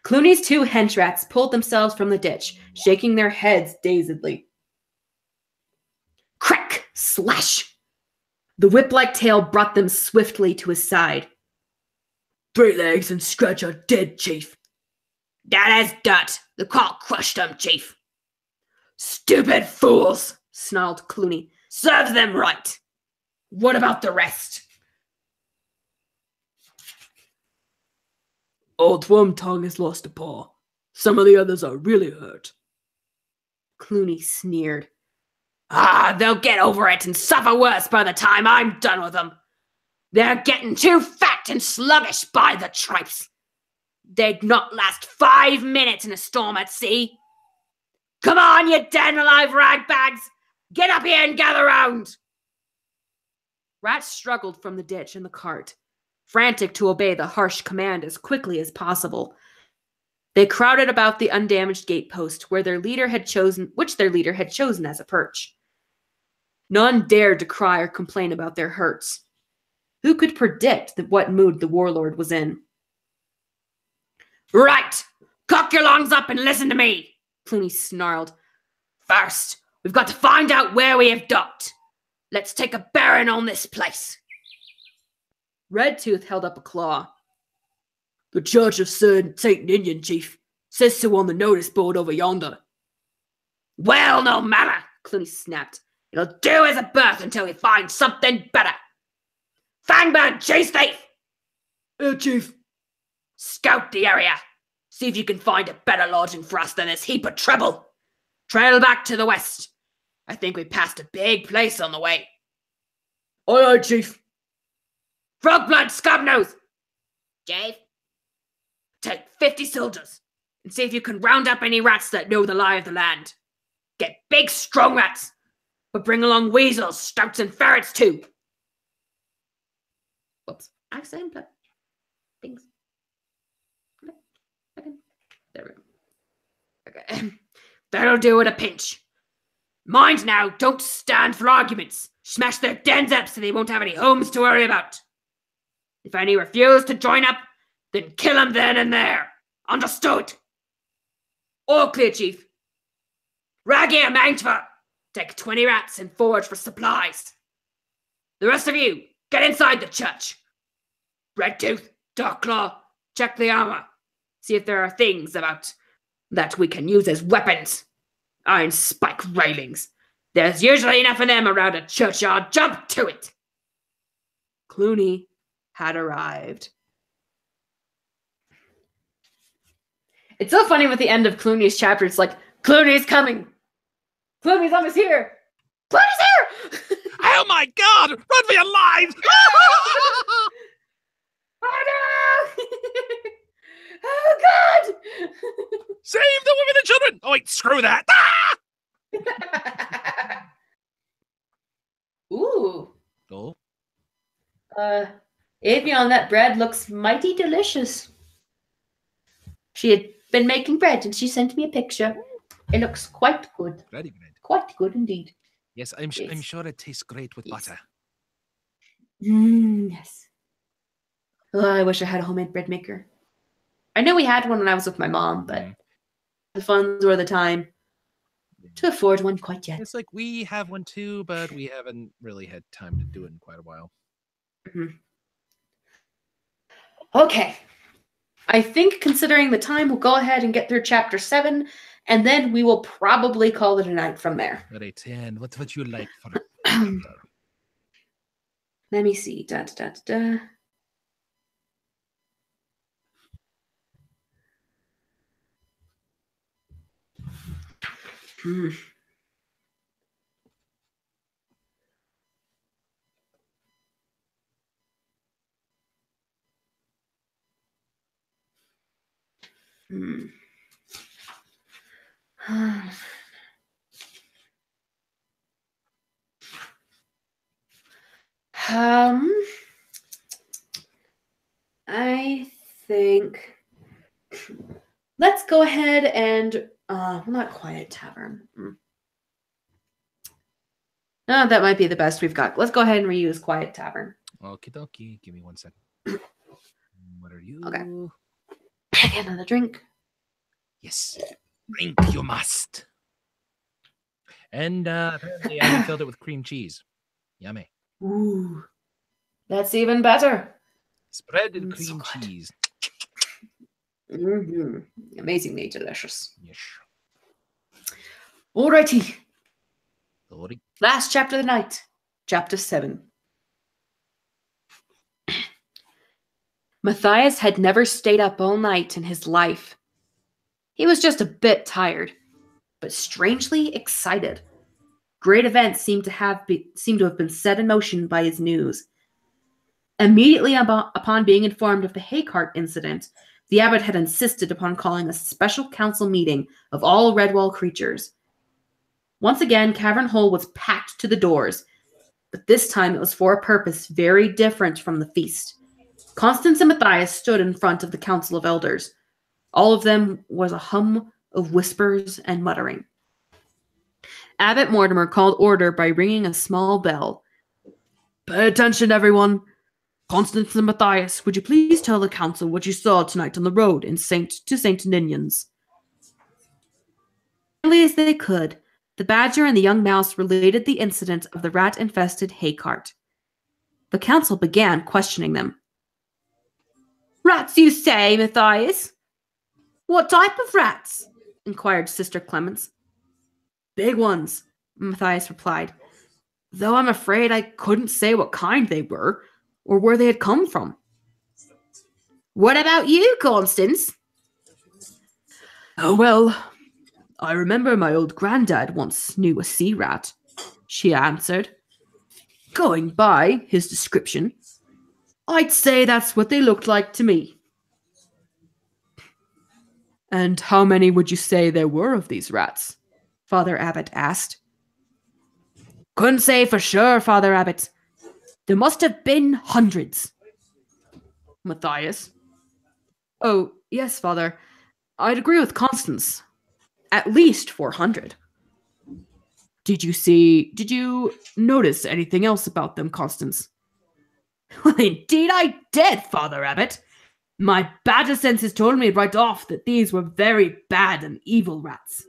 Speaker 1: Clooney's 2 hench rats pulled themselves from the ditch, shaking their heads dazedly. Crack! Slash! The whip-like tail brought them swiftly to his side.
Speaker 2: 3 legs and Scratch are dead, Chief.
Speaker 3: That is dirt. The claw crushed them, Chief.
Speaker 1: Stupid fools, snarled Clooney. Serves them right. What about the rest?
Speaker 2: Old Wormtongue has lost a paw. Some of the others are really hurt.
Speaker 1: Clooney sneered.
Speaker 3: Ah, they'll get over it and suffer worse by the time I'm done with them. They're getting too fat and sluggish by the tripes. They'd not last 5 minutes in a storm at sea. Come on, you dead and alive ragbags! Get up here and gather round!
Speaker 1: Rats struggled from the ditch and the cart, frantic to obey the harsh command as quickly as possible. They crowded about the undamaged gatepost which their leader had chosen as a perch. None dared to cry or complain about their hurts. Who could predict what mood the warlord was in?
Speaker 3: Right! Cock your lungs up and listen to me!
Speaker 1: Clooney snarled.
Speaker 3: First, we've got to find out where we have docked. Let's take a bearing on this place.
Speaker 1: Redtooth held up a claw.
Speaker 2: The Church of St. Ninian, Chief. Says so on the notice board over yonder.
Speaker 3: Well, no matter, Clooney snapped. It'll do as a berth until we find something better. Fangbird, chase thief!
Speaker 2: Chief.
Speaker 3: Scout the area. See if you can find a better lodging for us than this heap of trouble. Trail back to the west. I think we passed a big place on the way.
Speaker 2: Aye, Chief.
Speaker 3: Frogblood, Scobnose! Chief? Take 50 soldiers and see if you can round up any rats that know the lie of the land. Get big, strong rats, but bring along weasels, stoats, and ferrets too. Whoops. Accent, but things. Okay. There we go. Okay. That'll do at a pinch. Mind now, don't stand for arguments. Smash their dens up so they won't have any homes to worry about. If any refuse to join up, then kill them then and there. Understood? All clear, Chief. Raggy and Mangtva, take 20 rats and forage for supplies. The rest of you, get inside the church. Redtooth, Darklaw, check the armor. See if there are things about that we can use as weapons. Iron spike railings. There's usually enough of them around a churchyard. Jump to it.
Speaker 1: Clooney had arrived. It's so funny with the end of Clooney's chapter. It's like, Clooney's coming. Clooney's almost here. Clooney's here!
Speaker 5: Oh my God! Run for your lives!
Speaker 1: Oh no! Oh God!
Speaker 5: Save the women and children! Oh wait, screw that! Ah!
Speaker 1: Ooh.
Speaker 5: Oh.
Speaker 1: Avion, that bread looks mighty delicious. She had been making bread and she sent me a picture. It looks quite good.
Speaker 5: Ready bread.
Speaker 1: Quite good indeed.
Speaker 5: Yes, I'm sure it tastes great with butter.
Speaker 1: Yes. Oh, I wish I had a homemade bread maker. I know we had one when I was with my mom, but the funds or the time to afford one quite yet.
Speaker 5: It's like we have one too, but we haven't really had time to do it in quite a while.
Speaker 1: Mm-hmm. Okay. I think considering the time, we'll go ahead and get through chapter 7, and then we will probably call it a night from there.
Speaker 5: Right, and what would you like for
Speaker 1: Let me see. Da, da, da, da. Hmm. I think let's go ahead and not Quiet Tavern. That might be the best we've got. Let's go ahead and reuse Quiet Tavern.
Speaker 5: Okie dokie. Give me 1 second. What are you?
Speaker 1: Okay. Get another drink.
Speaker 5: Yes. Drink you must. And apparently I filled it with cream cheese. Yummy.
Speaker 1: Ooh, that's even better.
Speaker 5: Spreaded
Speaker 1: So
Speaker 5: cream
Speaker 1: good.
Speaker 5: cheese.
Speaker 1: Amazingly delicious.
Speaker 5: Yes.
Speaker 1: Alrighty.
Speaker 5: Sorry.
Speaker 1: Last chapter of the night. Chapter 7. Matthias had never stayed up all night in his life. He was just a bit tired, but strangely excited. Great events seemed to have been set in motion by his news. Immediately upon being informed of the hay cart incident, the abbot had insisted upon calling a special council meeting of all Redwall creatures. Once again, Cavern Hole was packed to the doors, but this time it was for a purpose very different from the feast. Constance and Matthias stood in front of the council of elders. All of them was a hum of whispers and muttering. Abbot Mortimer called order by ringing a small bell.
Speaker 2: Pay attention, everyone. Constance and Matthias, would you please tell the council what you saw tonight on the road to St. Ninian's?
Speaker 1: As quickly as they could, the badger and the young mouse related the incident of the rat-infested hay cart. The council began questioning them. Rats, you say, Matthias? What type of rats? Inquired Sister Clemens.
Speaker 2: Big ones,
Speaker 1: Matthias replied.
Speaker 2: though I'm afraid I couldn't say what kind they were or where they had come from.
Speaker 3: What about you, Constance?
Speaker 2: Oh, well, I remember my old granddad once knew a sea rat, she answered. Going by his description, I'd say that's what they looked like to me. And how many would you say there were of these rats? Father Abbot asked.
Speaker 3: Couldn't say for sure, Father Abbot. There must have been hundreds.
Speaker 2: Matthias? Oh, yes, Father. I'd agree with Constance. At least 400. Did you notice anything else about them, Constance?
Speaker 3: Well, indeed I did, Father Abbot. My badger senses told me right off that these were very bad and evil rats.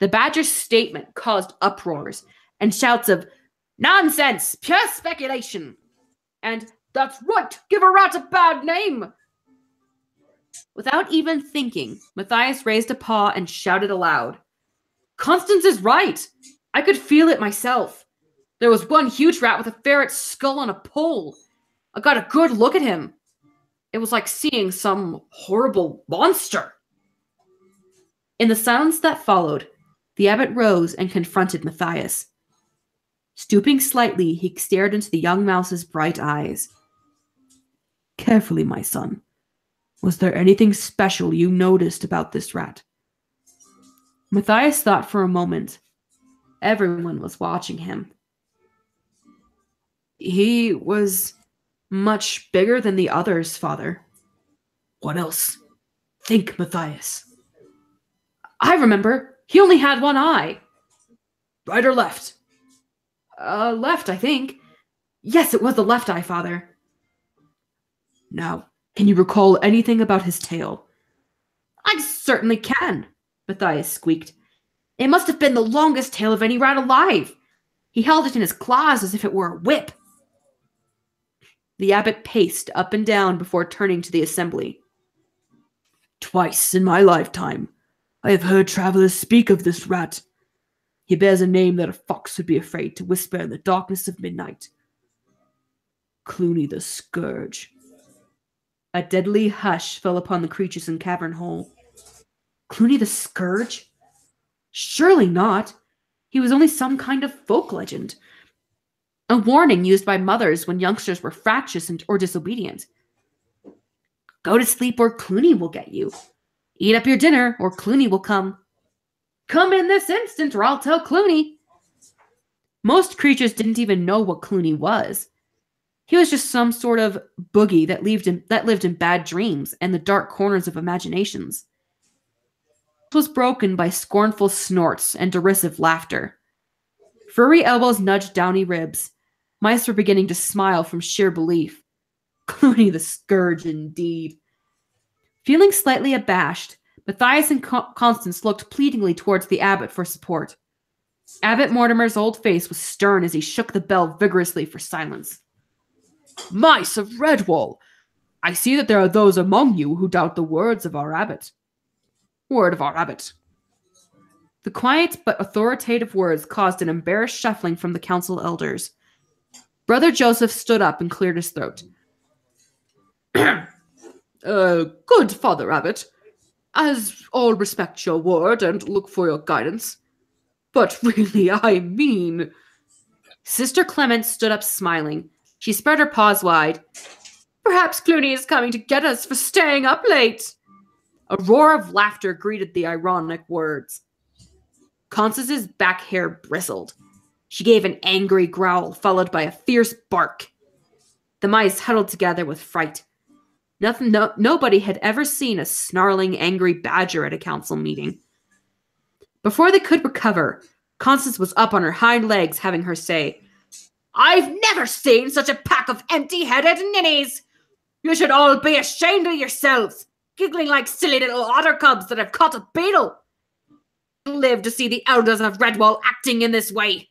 Speaker 1: The badger's statement caused uproars and shouts of,
Speaker 3: Nonsense! Pure speculation! And, that's right! Give a rat a bad name!
Speaker 1: Without even thinking, Matthias raised a paw and shouted aloud. Constance is right! I could feel it myself. There was one huge rat with a ferret's skull on a pole. I got a good look at him. It was like seeing some horrible monster. In the silence that followed, the abbot rose and confronted Matthias. Stooping slightly, he stared into the young mouse's bright eyes.
Speaker 2: Carefully, my son. Was there anything special you noticed about this rat?
Speaker 1: Matthias thought for a moment. Everyone was watching him.
Speaker 2: He was much bigger than the others, Father.
Speaker 1: What else? Think, Matthias. I remember. He only had one eye.
Speaker 2: Right or left?
Speaker 1: Left, I think. Yes, it was the left eye, Father.
Speaker 2: Now, can you recall anything about his tail?
Speaker 1: I certainly can, Matthias squeaked. It must have been the longest tail of any rat alive. He held it in his claws as if it were a whip. The abbot paced up and down before turning to the assembly.
Speaker 2: Twice in my lifetime, I have heard travelers speak of this rat. He bears a name that a fox would be afraid to whisper in the darkness of midnight. Clooney the Scourge.
Speaker 1: A deadly hush fell upon the creatures in Cavern Hole.
Speaker 2: Clooney the Scourge?
Speaker 1: Surely not. He was only some kind of folk legend. A warning used by mothers when youngsters were fractious or disobedient. Go to sleep or Clooney will get you. Eat up your dinner or Clooney will come. Come in this instant or I'll tell Clooney. Most creatures didn't even know what Clooney was. He was just some sort of boogie that lived in bad dreams and the dark corners of imaginations. It was broken by scornful snorts and derisive laughter. Furry elbows nudged downy ribs. Mice were beginning to smile from sheer belief. Clooney the scourge indeed. Feeling slightly abashed, Matthias and Constance looked pleadingly towards the abbot for support. Abbot Mortimer's old face was stern as he shook the bell vigorously for silence.
Speaker 2: Mice of Redwall, I see that there are those among you who doubt the words of our abbot. Word of our abbot.
Speaker 1: The quiet but authoritative words caused an embarrassed shuffling from the council elders. Brother Joseph stood up and cleared his throat.
Speaker 2: Good Father Abbot, as all respect your word and look for your guidance. But really, I mean...
Speaker 1: Sister Clemence stood up smiling. She spread her paws wide. Perhaps Clooney is coming to get us for staying up late. A roar of laughter greeted the ironic words. Constance's back hair bristled. She gave an angry growl, followed by a fierce bark. The mice huddled together with fright. Nobody had ever seen a snarling, angry badger at a council meeting. Before they could recover, Constance was up on her hind legs, having her say,
Speaker 3: I've never seen such a pack of empty-headed ninnies. You should all be ashamed of yourselves, giggling like silly little otter cubs that have caught a beetle. Live to see the elders of Redwall acting in this way.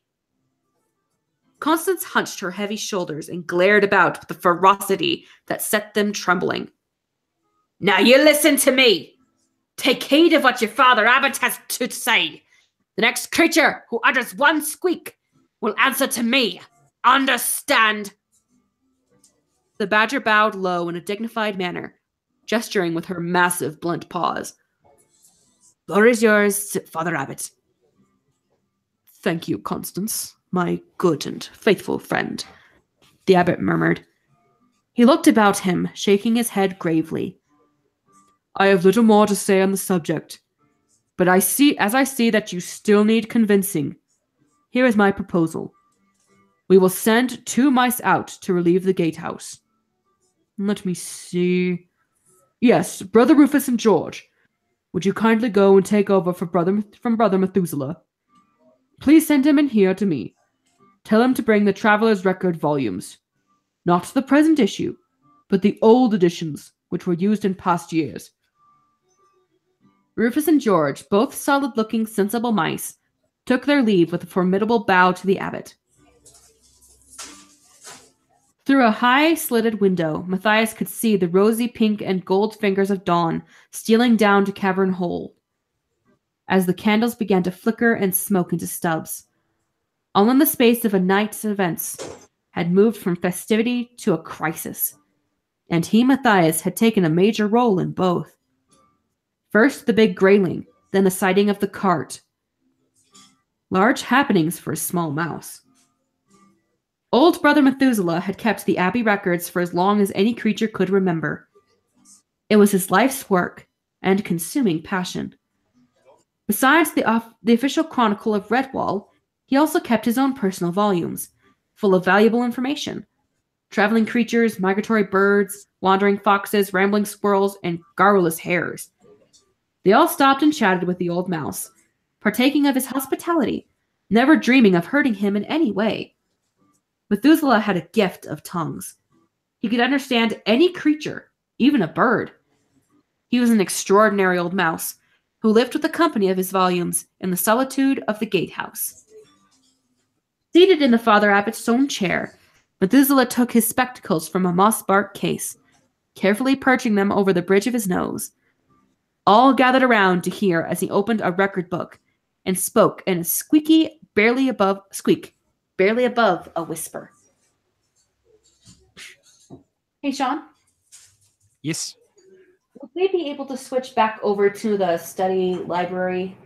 Speaker 1: Constance hunched her heavy shoulders and glared about with a ferocity that set them trembling.
Speaker 3: Now you listen to me. Take heed of what your Father Abbot has to say. The next creature who utters one squeak will answer to me. Understand?
Speaker 1: The badger bowed low in a dignified manner, gesturing with her massive blunt paws.
Speaker 2: Floor is yours, Father Abbot. Thank you, Constance, my good and faithful friend,
Speaker 1: the abbot murmured. He looked about him, shaking his head gravely.
Speaker 2: I have little more to say on the subject, but as I see that you still need convincing, here is my proposal. We will send 2 mice out to relieve the gatehouse. Let me see. Yes, Brother Rufus and George. Would you kindly go and take over from Brother Methuselah? Please send him in here to me. Tell him to bring the Traveler's Record volumes. Not the present issue, but the old editions, which were used in past years.
Speaker 1: Rufus and George, both solid-looking, sensible mice, took their leave with a formidable bow to the abbot. Through a high, slitted window, Matthias could see the rosy pink and gold fingers of dawn stealing down to Cavern Hole, as the candles began to flicker and smoke into stubs. All in the space of a night's events had moved from festivity to a crisis, and he, Matthias, had taken a major role in both. First the big grayling, then the sighting of the cart. Large happenings for a small mouse. Old Brother Methuselah had kept the Abbey records for as long as any creature could remember. It was his life's work and consuming passion. Besides the official chronicle of Redwall, he also kept his own personal volumes, full of valuable information. Traveling creatures, migratory birds, wandering foxes, rambling squirrels, and garrulous hares. They all stopped and chatted with the old mouse, partaking of his hospitality, never dreaming of hurting him in any way. Methuselah had a gift of tongues. He could understand any creature, even a bird. He was an extraordinary old mouse, who lived with the company of his volumes in the solitude of the gatehouse. Seated in the Father Abbot's own chair, Methuselah took his spectacles from a moss-bark case, carefully perching them over the bridge of his nose. All gathered around to hear as he opened a record book and spoke in a squeak, barely above a whisper. Hey, Sean?
Speaker 5: Yes.
Speaker 1: Would we be able to switch back over to the study library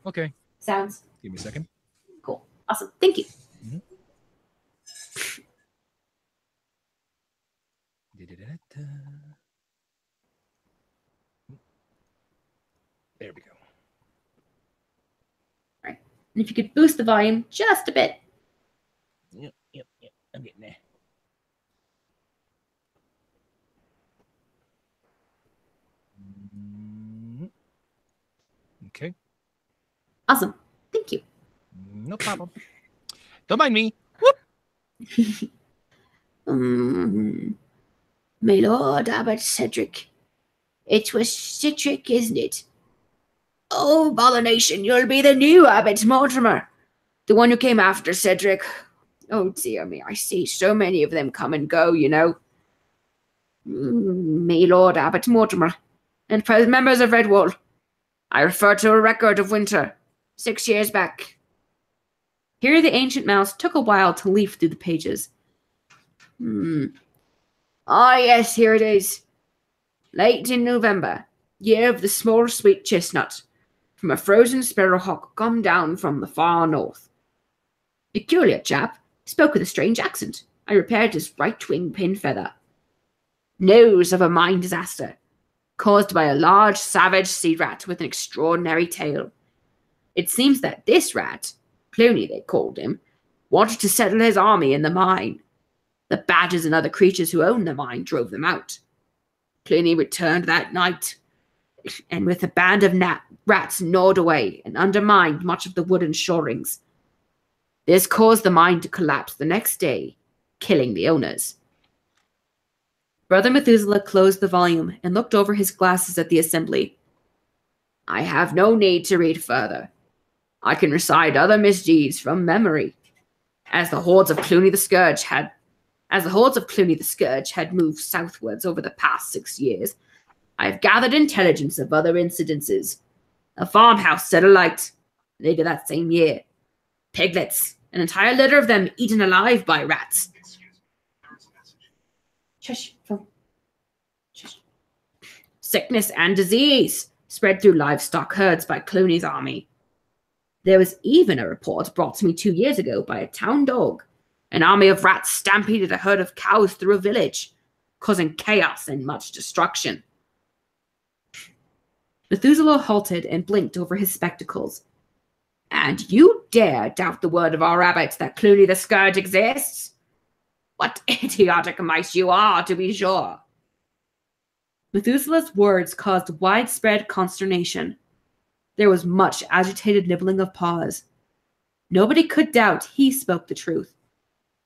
Speaker 5: Okay.
Speaker 1: sounds?
Speaker 5: Give me a second.
Speaker 1: Cool. Awesome. Thank you.
Speaker 5: Mm-hmm. There we go.
Speaker 1: All right. And if you could boost the volume just a bit.
Speaker 5: Yep. I'm getting there. Okay.
Speaker 1: Awesome. Thank you.
Speaker 5: No problem. Don't mind me. Whoop.
Speaker 3: My lord Abbot Cedric. It was Cedric, isn't it? Oh, Pollination, you'll be the new Abbot Mortimer. The one who came after Cedric. Oh, dear me, I see so many of them come and go, you know. My lord Abbot Mortimer, and present members of Redwall. I refer to a record of winter, 6 years back.
Speaker 1: Here the ancient mouse took a while to leaf through the pages.
Speaker 3: Ah, yes, here it is. Late in November, year of the small sweet chestnut, from a frozen sparrowhawk come down from the far north. Peculiar chap, spoke with a strange accent. I repaired his right wing pin feather. News of a mine disaster, caused by a large savage sea rat with an extraordinary tail. It seems that this rat, Clooney they called him, wanted to settle his army in the mine. The badgers and other creatures who owned the mine drove them out. Clooney returned that night, and with a band of rats gnawed away and undermined much of the wooden shorings. This caused the mine to collapse the next day, killing the owners.
Speaker 1: Brother Methuselah closed the volume and looked over his glasses at the assembly.
Speaker 3: I have no need to read further. I can recite other misdeeds from memory. As the hordes of Clooney the Scourge had moved southwards over the past 6 years, I have gathered intelligence of other incidences. A farmhouse set alight later that same year. Piglets, an entire litter of them eaten alive by rats.
Speaker 1: Shush. Shush.
Speaker 3: Sickness and disease spread through livestock herds by Clooney's army. There was even a report brought to me 2 years ago by a town dog. An army of rats stampeded a herd of cows through a village, causing chaos and much destruction.
Speaker 1: Methuselah halted and blinked over his spectacles.
Speaker 3: And you dare doubt the word of our abbot that Clooney the Scourge exists? What idiotic mice you are, to be sure.
Speaker 1: Methuselah's words caused widespread consternation. There was much agitated nibbling of paws. Nobody could doubt he spoke the truth.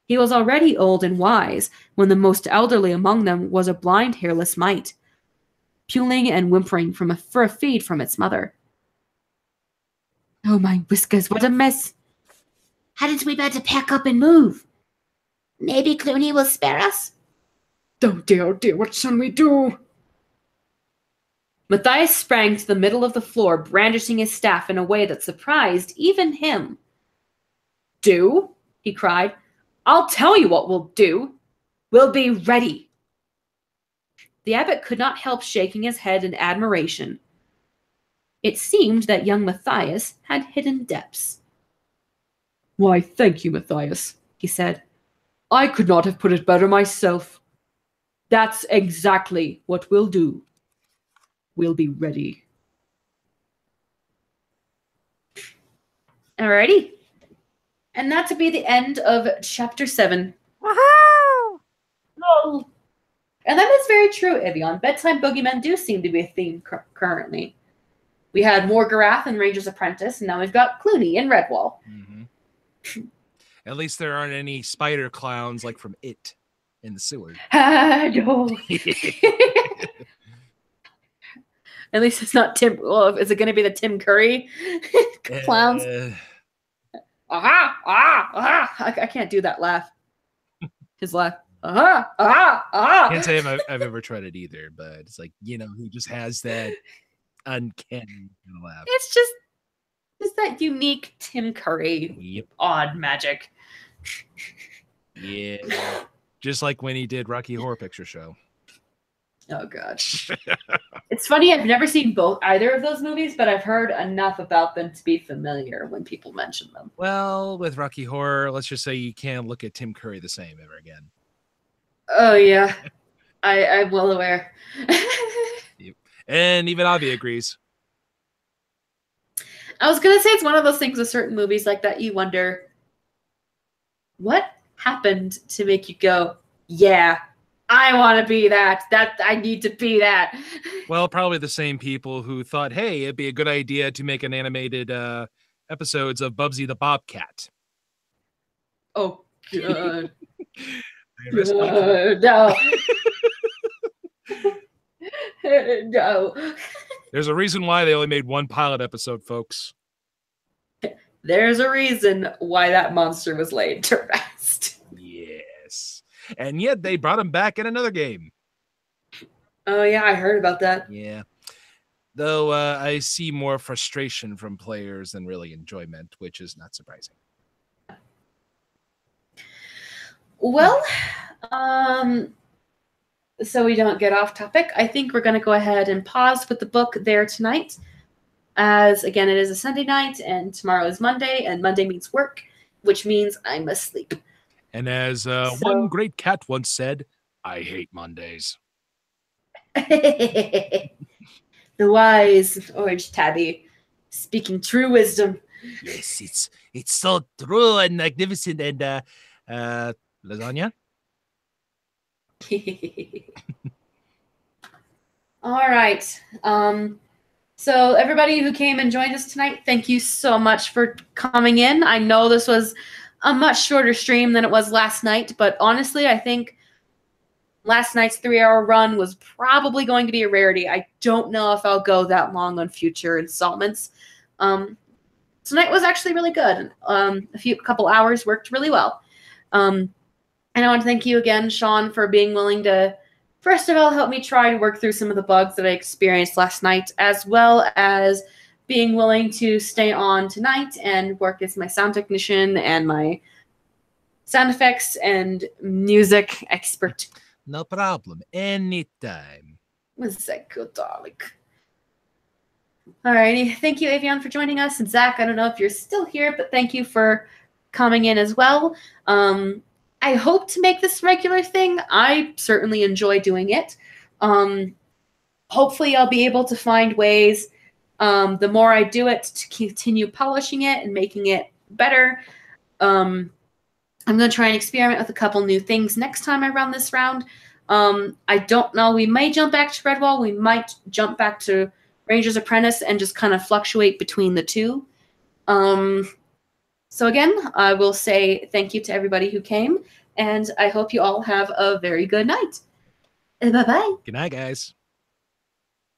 Speaker 1: He was already old and wise when the most elderly among them was a blind, hairless mite, puling and whimpering for a feed from its mother.
Speaker 3: Oh, my whiskers, what a mess. Hadn't we better pack up and move? Maybe Clooney will spare us?
Speaker 2: Oh dear, what shall we do?
Speaker 1: Matthias sprang to the middle of the floor, brandishing his staff in a way that surprised even him. "Do?" he cried. "I'll tell you what we'll do. We'll be ready." The abbot could not help shaking his head in admiration. It seemed that young Matthias had hidden depths.
Speaker 2: "Why, thank you, Matthias," he said. "I could not have put it better myself. That's exactly what we'll do. We'll be ready."
Speaker 1: Alrighty. And that to be the end of chapter 7.
Speaker 5: Woohoo!
Speaker 1: Oh. And that is very true, Evian. Bedtime boogeymen do seem to be a theme currently. We had Morgarath in Ranger's Apprentice, and now we've got Clooney in Redwall.
Speaker 5: Mm-hmm. At least there aren't any spider clowns like from It in the sewer.
Speaker 1: No. At least it's not Tim. Well, is it going to be the Tim Curry clowns? Aha! Ah! Ah! I can't do that laugh. His laugh. Aha! Ah! Ah!
Speaker 5: Can't say I've ever tried it either, but it's like, he just has that uncanny kind of laugh.
Speaker 1: It's just that unique Tim Curry.
Speaker 5: Yep.
Speaker 1: Odd magic.
Speaker 5: Yeah. Just like when he did Rocky Horror Picture Show.
Speaker 1: Oh god. It's funny, I've never seen either of those movies, but I've heard enough about them to be familiar when people mention them.
Speaker 5: Well, with Rocky Horror, let's just say you can't look at Tim Curry the same ever again.
Speaker 1: Oh yeah. I'm well aware.
Speaker 5: Yep. And even Avi agrees.
Speaker 1: I was gonna say it's one of those things with certain movies like that you wonder, what happened to make you go, yeah, I want to be that. I need to be that.
Speaker 5: Well, probably the same people who thought, hey, it'd be a good idea to make an animated episodes of Bubsy the Bobcat.
Speaker 1: Okay. God.
Speaker 5: They arrest Michael.
Speaker 1: No. No.
Speaker 5: There's a reason why they only made one pilot episode, folks.
Speaker 1: There's a reason why that monster was laid to rest.
Speaker 5: Yes. And yet they brought him back in another game.
Speaker 1: Oh, yeah, I heard about that.
Speaker 5: Yeah. Though I see more frustration from players than really enjoyment, which is not surprising.
Speaker 1: Well, so we don't get off topic, I think we're going to go ahead and pause with the book there tonight. As, again, it is a Sunday night, and tomorrow is Monday, and Monday means work, which means I must sleep.
Speaker 5: And as one great cat once said, I hate Mondays.
Speaker 1: The wise Orange Tabby, speaking true wisdom.
Speaker 5: Yes, it's so true and magnificent. And lasagna?
Speaker 1: All right. So everybody who came and joined us tonight, thank you so much for coming in. I know this was a much shorter stream than it was last night, but honestly, I think last night's 3-hour run was probably going to be a rarity. I don't know if I'll go that long on future installments. Tonight was actually really good. A couple hours worked really well. And I want to thank you again, Sean, for being willing to, first of all, help me try to work through some of the bugs that I experienced last night, as well as being willing to stay on tonight and work as my sound technician and my sound effects and music expert.
Speaker 5: No problem. Anytime.
Speaker 1: Psychotonic. Alrighty. Thank you, Avion, for joining us. And Zach, I don't know if you're still here, but thank you for coming in as well. I hope to make this a regular thing. I certainly enjoy doing it. Hopefully I'll be able to find ways, the more I do it, to continue polishing it and making it better. I'm going to try and experiment with a couple new things next time I run this round. I don't know. We may jump back to Redwall. We might jump back to Ranger's Apprentice and just kind of fluctuate between the two. So again, I will say thank you to everybody who came, and I hope you all have a very good night. Bye-bye.
Speaker 5: Good night, guys.